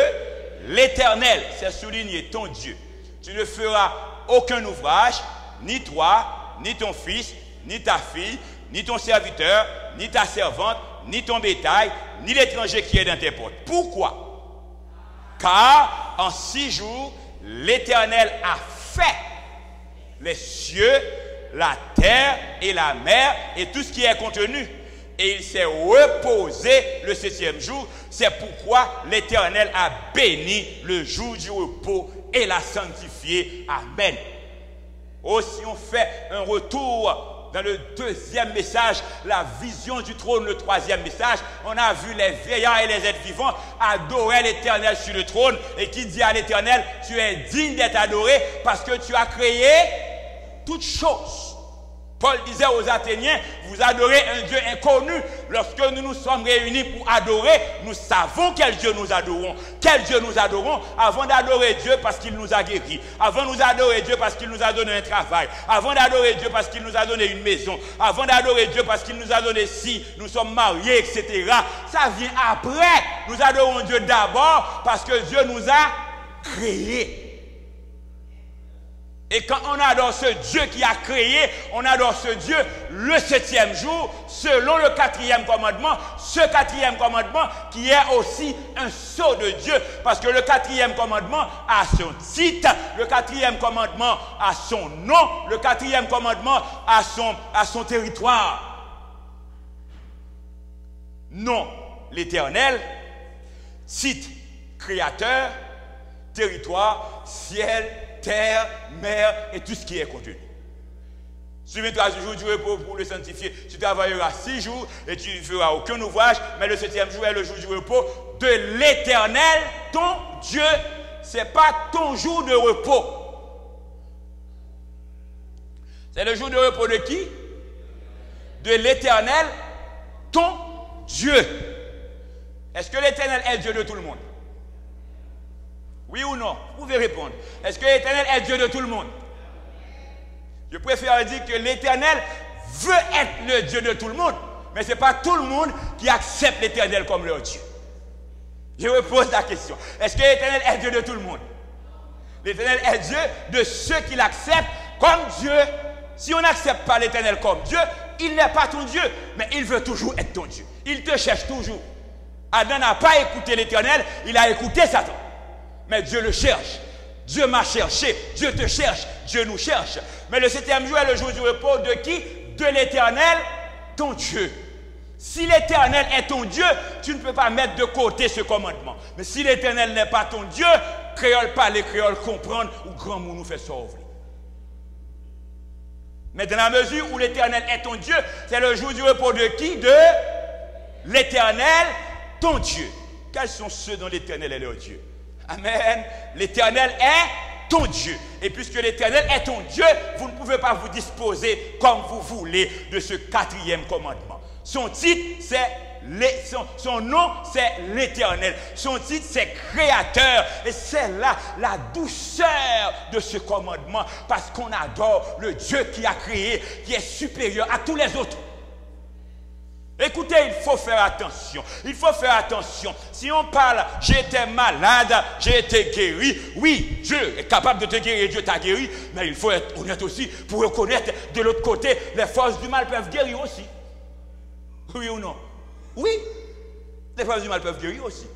l'Éternel. C'est souligné, ton Dieu. Tu ne feras aucun ouvrage, ni toi, ni ton fils, ni ta fille, ni ton serviteur, ni ta servante, ni ton bétail, ni l'étranger qui est dans tes portes. Pourquoi? Car en 6 jours, l'Éternel a fait les cieux, la terre et la mer et tout ce qui est contenu. Et il s'est reposé le 7e jour. C'est pourquoi l'Éternel a béni le jour du repos et l'a sanctifié. Amen. Aussi, on fait un retour dans le 2e message, la vision du trône, le 3e message. On a vu les vieillards et les êtres vivants adorer l'Éternel sur le trône. Et qui dit à l'Éternel, tu es digne d'être adoré parce que tu as créé toutes choses. Paul disait aux Athéniens, vous adorez un Dieu inconnu. Lorsque nous nous sommes réunis pour adorer, nous savons quel Dieu nous adorons. Quel Dieu nous adorons avant d'adorer Dieu parce qu'il nous a guéris. Avant de nous adorer Dieu parce qu'il nous a donné un travail. Avant d'adorer Dieu parce qu'il nous a donné une maison. Avant d'adorer Dieu parce qu'il nous a donné si nous sommes mariés, etc. Ça vient après. Nous adorons Dieu d'abord parce que Dieu nous a créés. Et quand on adore ce Dieu qui a créé, on adore ce Dieu le 7e jour, selon le 4e commandement. Ce 4e commandement qui est aussi un sceau de Dieu. Parce que le 4e commandement a son titre, le 4e commandement a son nom, le 4e commandement a son territoire. Nom, l'Éternel, titre, créateur, territoire, ciel, terre, mer et tout ce qui est contenu. Souviens-toi du jour du repos pour le sanctifier. Tu travailleras 6 jours et tu ne feras aucun ouvrage, mais le 7e jour est le jour du repos de l'Éternel, ton Dieu. Ce n'est pas ton jour de repos. C'est le jour de repos de qui? De l'Éternel, ton Dieu. Est-ce que l'Éternel est Dieu de tout le monde? Oui ou non? Vous pouvez répondre. Est-ce que l'Éternel est Dieu de tout le monde? Je préfère dire que l'Éternel veut être le Dieu de tout le monde, mais ce n'est pas tout le monde qui accepte l'Éternel comme leur Dieu. Je repose la question. Est-ce que l'Éternel est Dieu de tout le monde? L'Éternel est Dieu de ceux qui l'acceptent comme Dieu. Si on n'accepte pas l'Éternel comme Dieu, il n'est pas ton Dieu, mais il veut toujours être ton Dieu. Il te cherche toujours. Adam n'a pas écouté l'Éternel, il a écouté Satan. Mais Dieu le cherche. Dieu m'a cherché, Dieu te cherche, Dieu nous cherche. Mais le 7e jour est le jour du repos de qui? De l'Éternel, ton Dieu. Si l'Éternel est ton Dieu, tu ne peux pas mettre de côté ce commandement. Mais si l'Éternel n'est pas ton Dieu, créole parler, créole comprendre, ou grand mot nous fait sauver. Mais dans la mesure où l'Éternel est ton Dieu, c'est le jour du repos de qui? De l'Éternel, ton Dieu. Quels sont ceux dont l'Éternel est leur Dieu? Amen. L'Éternel est ton Dieu. Et puisque l'Éternel est ton Dieu, vous ne pouvez pas vous disposer comme vous voulez de ce 4e commandement. Son titre, c'est son nom, c'est l'Éternel. Son titre, c'est Créateur. Et c'est là la douceur de ce commandement, parce qu'on adore le Dieu qui a créé, qui est supérieur à tous les autres. Écoutez, il faut faire attention. Il faut faire attention. Si on parle, j'étais malade, j'ai été guéri. Oui, Dieu est capable de te guérir, Dieu t'a guéri. Mais il faut être honnête aussi pour reconnaître de l'autre côté, les forces du mal peuvent guérir aussi. Oui ou non? Oui, les forces du mal peuvent guérir aussi.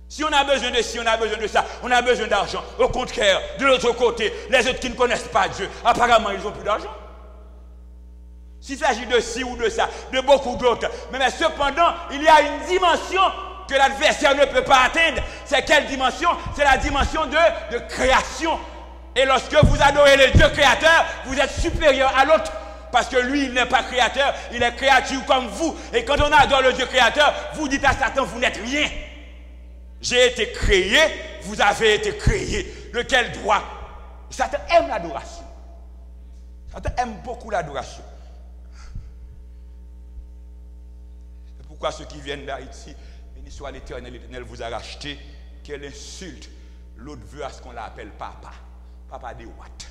Si on a besoin de ci, on a besoin de ça, on a besoin d'argent. Au contraire, de l'autre côté, les autres qui ne connaissent pas Dieu, apparemment, ils n'ont plus d'argent. S'il s'agit de ci ou de ça, de beaucoup d'autres. Mais cependant, il y a une dimension que l'adversaire ne peut pas atteindre. C'est quelle dimension? C'est la dimension de création. Et lorsque vous adorez le Dieu créateur, vous êtes supérieur à l'autre. Parce que lui, il n'est pas créateur, il est créature comme vous. Et quand on adore le Dieu créateur, vous dites à Satan, vous n'êtes rien. J'ai été créé, vous avez été créé. De quel droit? Satan aime l'adoration. Satan aime beaucoup l'adoration. Pourquoi ceux qui viennent d'Haïti, béni soit l'Éternel, l'Éternel vous a racheté, quelle insulte. L'autre veut à ce qu'on l'appelle papa. Papa de what?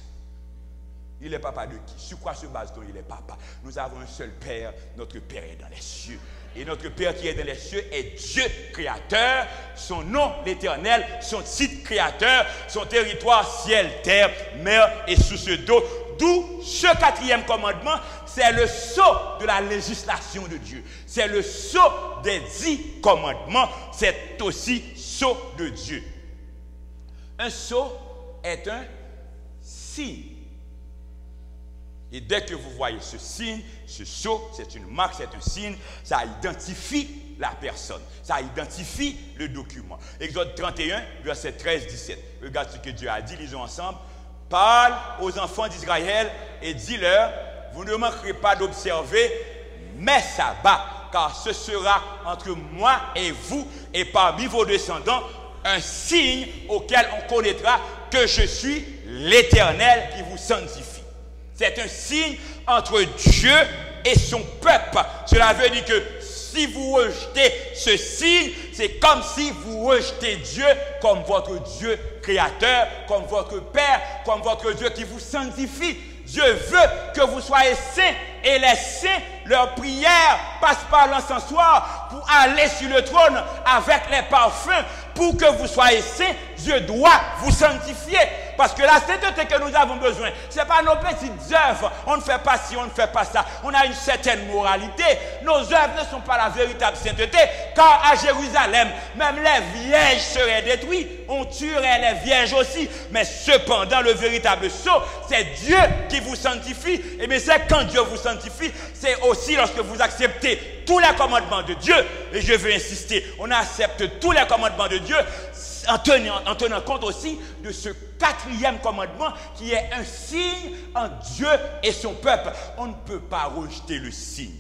Il est papa de qui? Sur quoi se base-t-on? Il est papa. Nous avons un seul Père, notre Père est dans les cieux. Et notre Père qui est dans les cieux est Dieu créateur, son nom l'Éternel, son titre créateur, son territoire ciel, terre, mer et sous ce dos. D'où ce 4e commandement, c'est le sceau de la législation de Dieu. C'est le sceau des 10 commandements, c'est aussi sceau de Dieu. Un sceau est un signe. Et dès que vous voyez ce signe, ce sceau, c'est une marque, c'est un signe, ça identifie la personne, ça identifie le document. Exode 31, verset 13-17. Regarde ce que Dieu a dit, lisons ensemble. Parle aux enfants d'Israël et dis-leur, vous ne manquerez pas d'observer mes sabbats, car ce sera entre moi et vous et parmi vos descendants un signe auquel on connaîtra que je suis l'Éternel qui vous sanctifie. C'est un signe entre Dieu et son peuple. Cela veut dire que si vous rejetez ce signe, c'est comme si vous rejetez Dieu comme votre Dieu créateur, comme votre Père, comme votre Dieu qui vous sanctifie. Dieu veut que vous soyez saints et les saints, leur prière passe par l'encensoir pour aller sur le trône avec les parfums. Pour que vous soyez saints, Dieu doit vous sanctifier. Parce que la sainteté que nous avons besoin, ce n'est pas nos petites œuvres. On ne fait pas ci, on ne fait pas ça. On a une certaine moralité. Nos œuvres ne sont pas la véritable sainteté. Car à Jérusalem, même les vierges seraient détruites. On tuerait les vierges aussi. Mais cependant, le véritable sceau, c'est Dieu qui vous sanctifie. Et bien c'est quand Dieu vous sanctifie, c'est aussi lorsque vous acceptez tous les commandements de Dieu. Et je veux insister, on accepte tous les commandements de Dieu en tenant compte aussi de ce 4e commandement qui est un signe entre Dieu et son peuple. On ne peut pas rejeter le signe.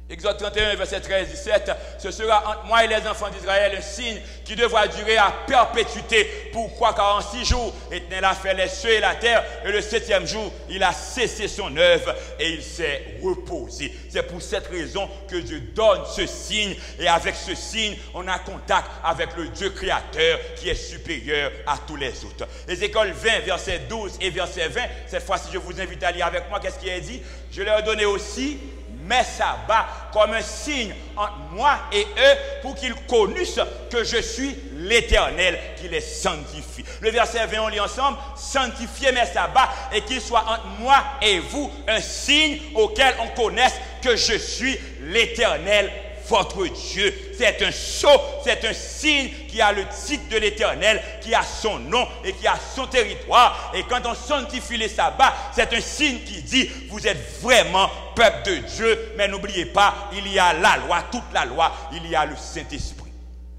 Exode 31, verset 13-17, ce sera entre moi et les enfants d'Israël un signe qui devra durer à perpétuité. Pourquoi? Car en 6 jours, l'Éternel a fait les cieux et la terre, et le 7e jour, il a cessé son œuvre et il s'est reposé. C'est pour cette raison que Dieu donne ce signe, et avec ce signe, on a contact avec le Dieu créateur qui est supérieur à tous les autres. Ézéchiel 20, verset 12 et verset 20, cette fois-ci, je vous invite à lire avec moi. Qu'est-ce qu'il est dit? Je leur ai donné aussi mes sabbats comme un signe entre moi et eux pour qu'ils connaissent que je suis l'Éternel qui les sanctifie. Le verset 20, on lit ensemble. Sanctifiez mes sabbats et qu'ils soient entre moi et vous un signe auquel on connaisse que je suis l'Éternel votre Dieu. C'est un sceau, c'est un signe qui a le titre de l'Éternel, qui a son nom et qui a son territoire. Et quand on sanctifie les sabbats, c'est un signe qui dit, vous êtes vraiment peuple de Dieu. Mais n'oubliez pas, il y a la loi, toute la loi, il y a le Saint-Esprit.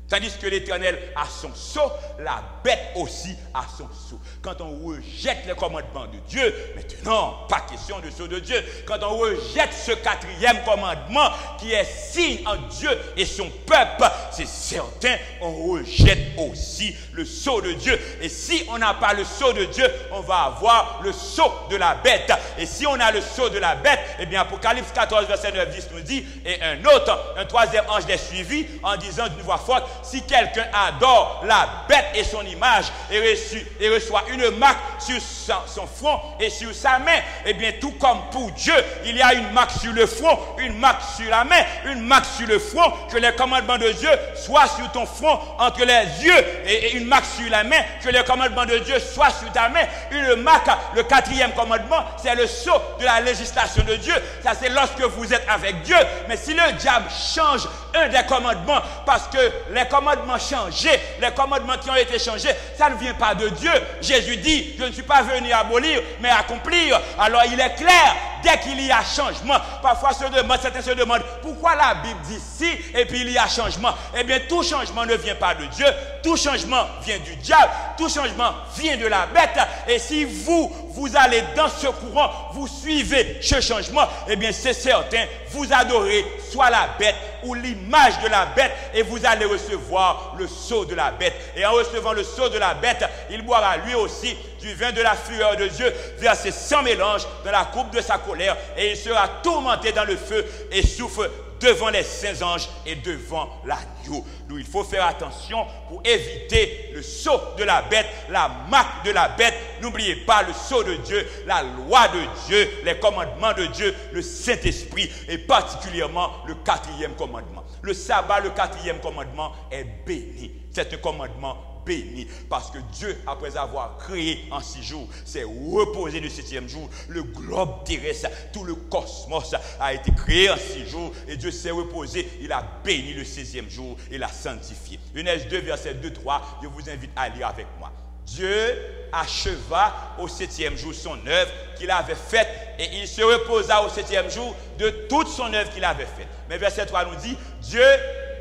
Tandis que l'Éternel a son sceau, la bête aussi a son sceau. Quand on rejette les commandements de Dieu, maintenant, pas question de sceau de Dieu. Quand on rejette ce 4e commandement qui est signe entre Dieu et son peuple, c'est certain, on rejette aussi le sceau de Dieu. Et si on n'a pas le sceau de Dieu, on va avoir le sceau de la bête. Et si on a le sceau de la bête, eh bien, Apocalypse 14, verset 9-10 nous dit, et un 3e ange les suivit en disant d'une voix forte, si quelqu'un adore la bête et son image et reçoit une marque sur son front et sur sa main, eh bien tout comme pour Dieu, il y a une marque sur le front, une marque sur la main, une marque sur le front, que les commandements de Dieu soient sur ton front entre les yeux, et une marque sur la main, que les commandements de Dieu soient sur ta main, une marque, le 4e commandement, c'est le sceau de la législation de Dieu. Ça c'est lorsque vous êtes avec Dieu. Mais si le diable change un des commandements, parce que les commandements changés, les commandements qui ont été changés, ça ne vient pas de Dieu. Jésus dit, je ne suis pas venu abolir, mais accomplir. Alors il est clair, dès qu'il y a changement, parfois certains se demandent, pourquoi la Bible dit si, et puis il y a changement? Eh bien, tout changement ne vient pas de Dieu, tout changement vient du diable, tout changement vient de la bête. Et si vous allez dans ce courant, vous suivez ce changement, eh bien, c'est certain, vous adorez soit la bête ou l'image de la bête, et vous allez recevoir le sceau de la bête. Et en recevant le sceau de la bête, il boira lui aussi du vin de la fureur de Dieu, versé sans mélange dans la coupe de sa colère, et il sera tourmenté dans le feu et souffre devant les saints anges et devant l'agneau. Nous, il faut faire attention pour éviter le sceau de la bête, la marque de la bête. N'oubliez pas le sceau de Dieu, la loi de Dieu, les commandements de Dieu, le Saint-Esprit et particulièrement le 4e commandement. Le sabbat, le 4e commandement est béni. C'est un commandement béni, parce que Dieu, après avoir créé en 6 jours, s'est reposé le 7e jour. Le globe terrestre, tout le cosmos a été créé en 6 jours, et Dieu s'est reposé. Il a béni le 16e jour et l'a sanctifié. Genèse 2, verset 2-3, je vous invite à lire avec moi. Dieu acheva au 7e jour son œuvre qu'il avait faite, et il se reposa au 7e jour de toute son œuvre qu'il avait faite. Mais verset 3 nous dit, Dieu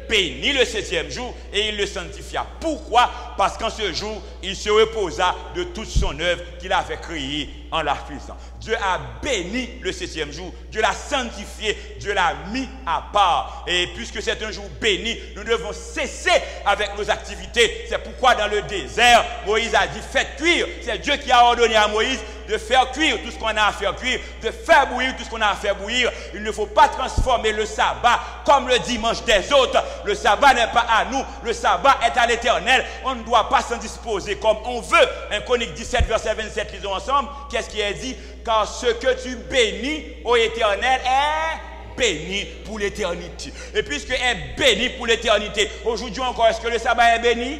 bénit le 7e jour et il le sanctifia. Pourquoi? Parce qu'en ce jour, il se reposa de toute son œuvre qu'il avait créée en la faisant. Dieu a béni le 7e jour, Dieu l'a sanctifié, Dieu l'a mis à part. Et puisque c'est un jour béni, nous devons cesser avec nos activités. C'est pourquoi dans le désert, Moïse a dit, faites cuire. C'est Dieu qui a ordonné à Moïse de faire cuire tout ce qu'on a à faire cuire, de faire bouillir tout ce qu'on a à faire bouillir. Il ne faut pas transformer le sabbat comme le dimanche des autres. Le sabbat n'est pas à nous, le sabbat est à l'Éternel. On ne doit pas s'en disposer comme on veut. 1 Chronique 17, verset 27, lisons ensemble. Qu'est-ce qui est dit? Car ce que tu bénis, ô Éternel, est béni pour l'éternité. Et puisque est béni pour l'éternité, aujourd'hui encore, est-ce que le sabbat est béni?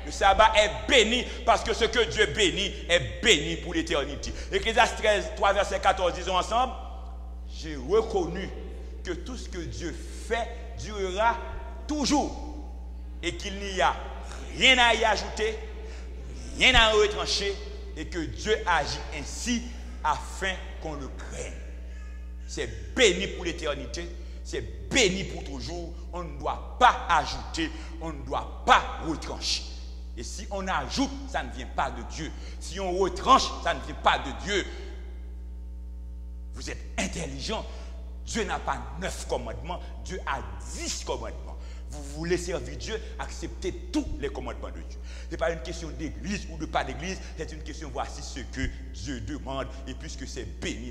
Le sabbat est béni parce que ce que Dieu bénit est béni pour l'éternité. Ecclésiaste 13, 3, verset 14, disons ensemble. J'ai reconnu que tout ce que Dieu fait durera toujours et qu'il n'y a rien à y ajouter, rien à retrancher, et que Dieu agit ainsi afin qu'on le craigne. C'est béni pour l'éternité, c'est béni pour toujours. On ne doit pas ajouter, on ne doit pas retrancher. Et si on ajoute, ça ne vient pas de Dieu. Si on retranche, ça ne vient pas de Dieu. Vous êtes intelligent. Dieu n'a pas 9 commandements, Dieu a 10 commandements. Vous voulez servir Dieu, acceptez tous les commandements de Dieu. Ce n'est pas une question d'église ou de pas d'église, c'est une question, voici ce que Dieu demande. Et puisque c'est béni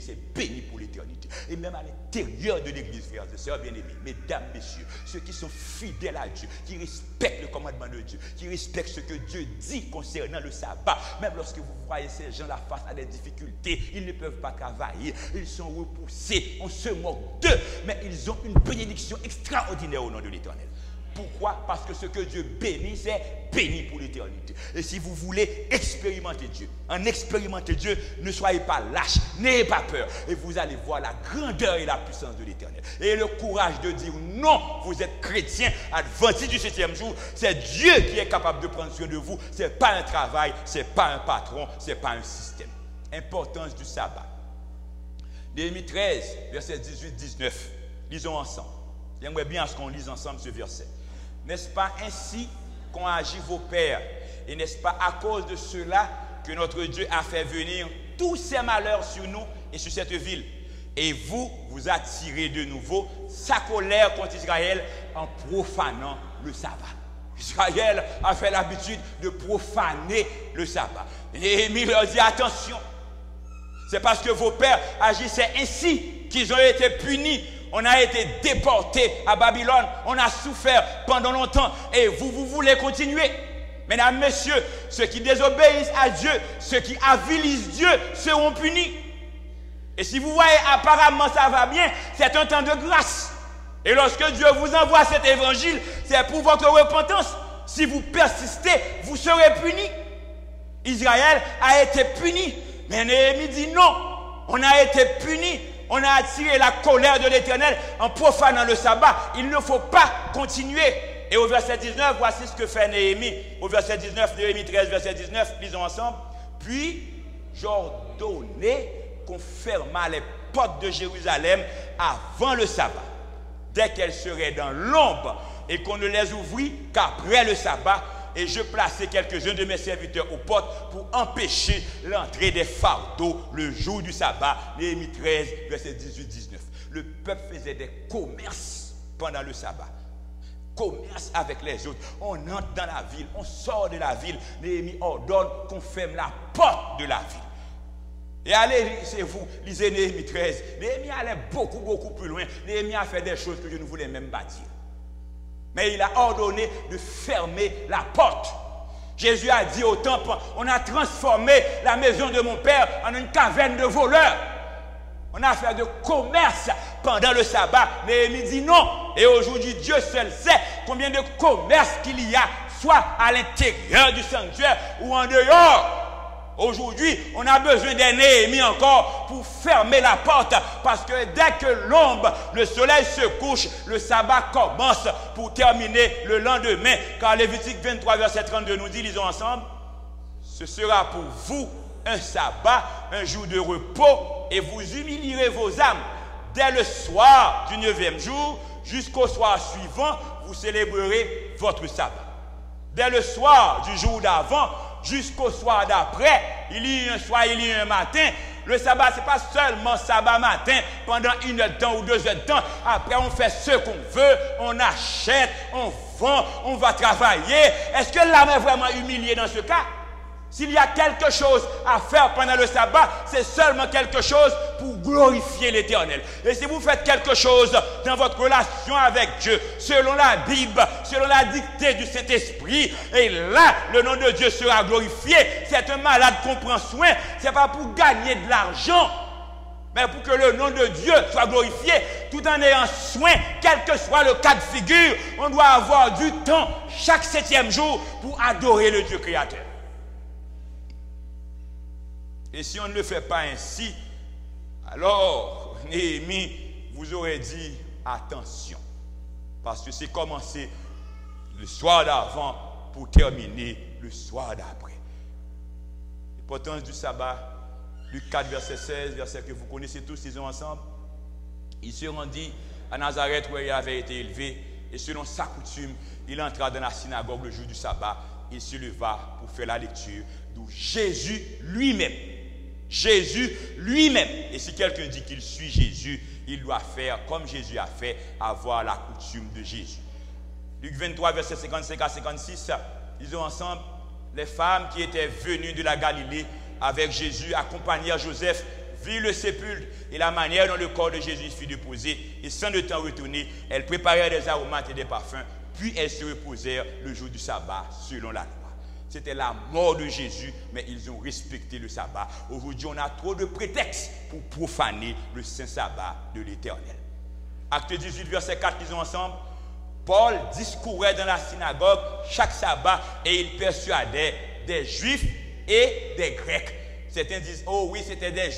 pour l'éternité. Et même à l'intérieur de l'église, frères et sœurs bien-aimés, mesdames, messieurs, ceux qui sont fidèles à Dieu, qui respectent le commandement de Dieu, qui respectent ce que Dieu dit concernant le sabbat, même lorsque vous voyez ces gens-là face à des difficultés, ils ne peuvent pas travailler, ils sont repoussés, on se moque d'eux, mais ils ont une bénédiction extraordinaire au nom de l'Éternel. Pourquoi? Parce que ce que Dieu bénit, c'est béni pour l'éternité. Et si vous voulez expérimenter Dieu, ne soyez pas lâches, n'ayez pas peur. Et vous allez voir la grandeur et la puissance de l'Éternel. Et le courage de dire non, vous êtes chrétien, adventiste du 7e jour. C'est Dieu qui est capable de prendre soin de vous. Ce n'est pas un travail, ce n'est pas un patron, ce n'est pas un système. Importance du sabbat. Néhémie 13, versets 18-19. Lisons ensemble. J'aimerais bien qu'on lise ensemble ce verset. N'est-ce pas ainsi qu'ont agi vos pères? Et n'est-ce pas à cause de cela que notre Dieu a fait venir tous ces malheurs sur nous et sur cette ville? Et vous attirez de nouveau sa colère contre Israël en profanant le sabbat. Israël a fait l'habitude de profaner le sabbat. Néhémie leur dit attention. C'est parce que vos pères agissaient ainsi qu'ils ont été punis. On a été déportés à Babylone. On a souffert pendant longtemps. Et vous voulez continuer. Mesdames, messieurs, ceux qui désobéissent à Dieu, ceux qui avilisent Dieu, seront punis. Et si vous voyez, apparemment ça va bien, c'est un temps de grâce. Et lorsque Dieu vous envoie cet évangile, c'est pour votre repentance. Si vous persistez, vous serez punis. Israël a été puni. Mais Néhémie dit non. On a été punis. On a attiré la colère de l'Éternel en profanant le sabbat. Il ne faut pas continuer. Et au verset 19, voici ce que fait Néhémie. Au verset 19, Néhémie 13, verset 19, lisons ensemble. Puis, j'ordonnai qu'on fermât les portes de Jérusalem avant le sabbat, dès qu'elles seraient dans l'ombre, et qu'on ne les ouvrit qu'après le sabbat. Et je plaçai quelques-uns de mes serviteurs aux portes pour empêcher l'entrée des fardeaux le jour du sabbat. Néhémie 13, verset 18-19. Le peuple faisait des commerces pendant le sabbat. Commerce avec les autres. On entre dans la ville, on sort de la ville. Néhémie ordonne qu'on ferme la porte de la ville. Et allez, c'est vous, lisez Néhémie 13. Néhémie allait beaucoup plus loin. Néhémie a fait des choses que je ne voulais même pas dire. Mais il a ordonné de fermer la porte. Jésus a dit au temple, on a transformé la maison de mon père en une caverne de voleurs. On a fait de commerce pendant le sabbat. Néhémie dit non. Et aujourd'hui, Dieu seul sait combien de commerce qu'il y a, soit à l'intérieur du sanctuaire ou en dehors. Aujourd'hui, on a besoin d'un Néhémie encore pour fermer la porte. Parce que dès que l'ombre, le soleil se couche, le sabbat commence pour terminer le lendemain. Car Lévitique 23, verset 32 nous dit, lisons ensemble, ce sera pour vous un sabbat, un jour de repos, et vous humilierez vos âmes. Dès le soir du 9e jour, jusqu'au soir suivant, vous célébrerez votre sabbat. Dès le soir du jour d'avant, jusqu'au soir d'après, il y a un soir, il y a un matin. Le sabbat, ce n'est pas seulement sabbat matin, pendant 1 heure de temps ou 2 heures de temps. Après, on fait ce qu'on veut, on achète, on vend, on va travailler. Est-ce que l'âme est vraiment humiliée dans ce cas? S'il y a quelque chose à faire pendant le sabbat, c'est seulement quelque chose pour glorifier l'Éternel. Et si vous faites quelque chose dans votre relation avec Dieu, selon la Bible, selon la dictée du Saint-Esprit, et là, le nom de Dieu sera glorifié. C'est un malade qu'on prend soin. Ce n'est pas pour gagner de l'argent, mais pour que le nom de Dieu soit glorifié, tout en ayant soin, quel que soit le cas de figure, on doit avoir du temps chaque 7e jour pour adorer le Dieu créateur. Et si on ne le fait pas ainsi, alors Néhémie vous aurait dit attention. Parce que c'est commencé le soir d'avant pour terminer le soir d'après. L'importance du sabbat, Luc 4, verset 16, verset que vous connaissez tous, disons ensemble. Il se rendit à Nazareth où il avait été élevé, et selon sa coutume, il entra dans la synagogue le jour du sabbat. Il se leva pour faire la lecture, d'où Jésus lui-même Jésus lui-même. Et si quelqu'un dit qu'il suit Jésus, il doit faire comme Jésus a fait, avoir la coutume de Jésus. Luc 23, verset 55 à 56, ils ont ensemble les femmes qui étaient venues de la Galilée avec Jésus, accompagnèrent Joseph, virent le sépulcre et la manière dont le corps de Jésus fut déposé, et sans de temps retourner, elles préparèrent des aromates et des parfums, puis elles se reposèrent le jour du sabbat selon la loi. C'était la mort de Jésus, mais ils ont respecté le sabbat. Aujourd'hui, on a trop de prétextes pour profaner le saint sabbat de l'Éternel. Acte 18, verset 4, ils ont ensemble. Paul discourait dans la synagogue chaque sabbat et il persuadait des Juifs et des Grecs. Certains disent, oh oui, c'était des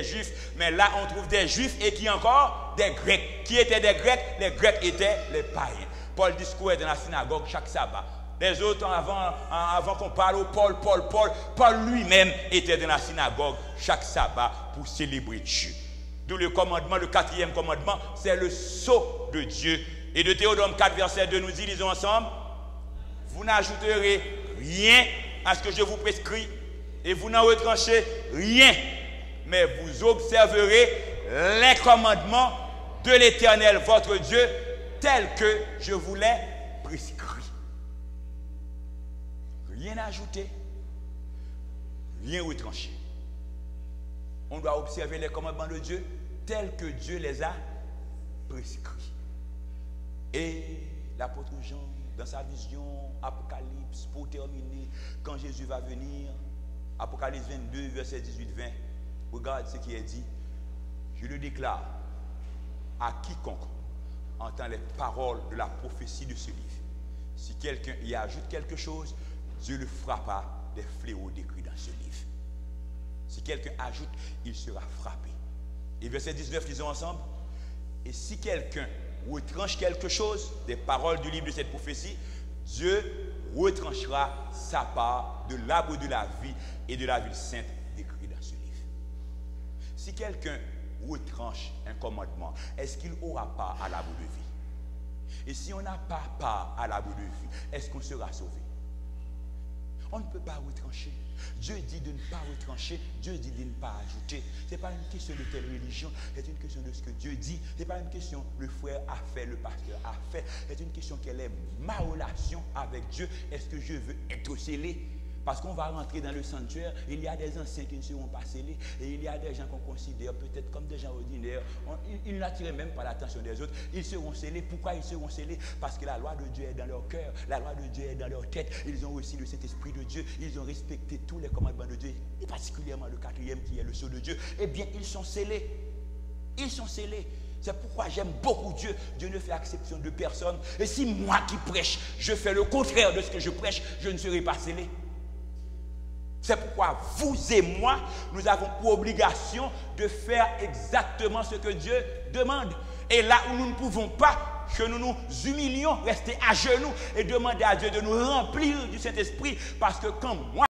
Juifs, mais là on trouve des Juifs et qui encore? Des Grecs. Qui étaient des Grecs? Les Grecs étaient les païens. Paul discourait dans la synagogue chaque sabbat. Les autres, avant qu'on parle au Paul lui-même était dans la synagogue chaque sabbat pour célébrer Dieu. D'où le commandement, le 4e commandement, c'est le sceau de Dieu. Et de Théodome 4, verset 2 nous dit, lisons ensemble, vous n'ajouterez rien à ce que je vous prescris et vous n'en retranchez rien, mais vous observerez les commandements de l'Éternel, votre Dieu, tels que je vous les prescris. Rien ajouter, rien retrancher. On doit observer les commandements de Dieu tels que Dieu les a prescrits. Et l'apôtre Jean, dans sa vision, Apocalypse, pour terminer, quand Jésus va venir, Apocalypse 22, verset 18-20, regarde ce qui est dit. Je le déclare à quiconque entend les paroles de la prophétie de ce livre. Si quelqu'un y ajoute quelque chose, Dieu le frappera des fléaux décrits dans ce livre. Si quelqu'un ajoute, il sera frappé. Et verset 19, lisons ensemble. Et si quelqu'un retranche quelque chose des paroles du livre de cette prophétie, Dieu retranchera sa part de l'arbre de la vie et de la ville sainte décrit dans ce livre. Si quelqu'un retranche un commandement, est-ce qu'il aura part à l'arbre de vie? Et si on n'a pas part à l'arbre de vie, est-ce qu'on sera sauvé? On ne peut pas retrancher. Dieu dit de ne pas retrancher, Dieu dit de ne pas ajouter. Ce n'est pas une question de telle religion, c'est une question de ce que Dieu dit. Ce n'est pas une question le frère a fait, le pasteur a fait. C'est une question quelle est ma relation avec Dieu. Est-ce que je veux être scellé? Parce qu'on va rentrer dans le sanctuaire, il y a des anciens qui ne seront pas scellés et il y a des gens qu'on considère peut-être comme des gens ordinaires. Ils n'attirent même pas l'attention des autres. Ils seront scellés. Pourquoi ils seront scellés? Parce que la loi de Dieu est dans leur cœur, la loi de Dieu est dans leur tête. Ils ont reçu de cet esprit de Dieu. Ils ont respecté tous les commandements de Dieu, et particulièrement le 4e qui est le sceau de Dieu. Eh bien, ils sont scellés. Ils sont scellés. C'est pourquoi j'aime beaucoup Dieu. Dieu ne fait exception de personne. Et si moi qui prêche, je fais le contraire de ce que je prêche, je ne serai pas scellé. C'est pourquoi vous et moi, nous avons pour obligation de faire exactement ce que Dieu demande. Et là où nous ne pouvons pas, que nous nous humilions, rester à genoux et demander à Dieu de nous remplir du Saint-Esprit. Parce que quand moi,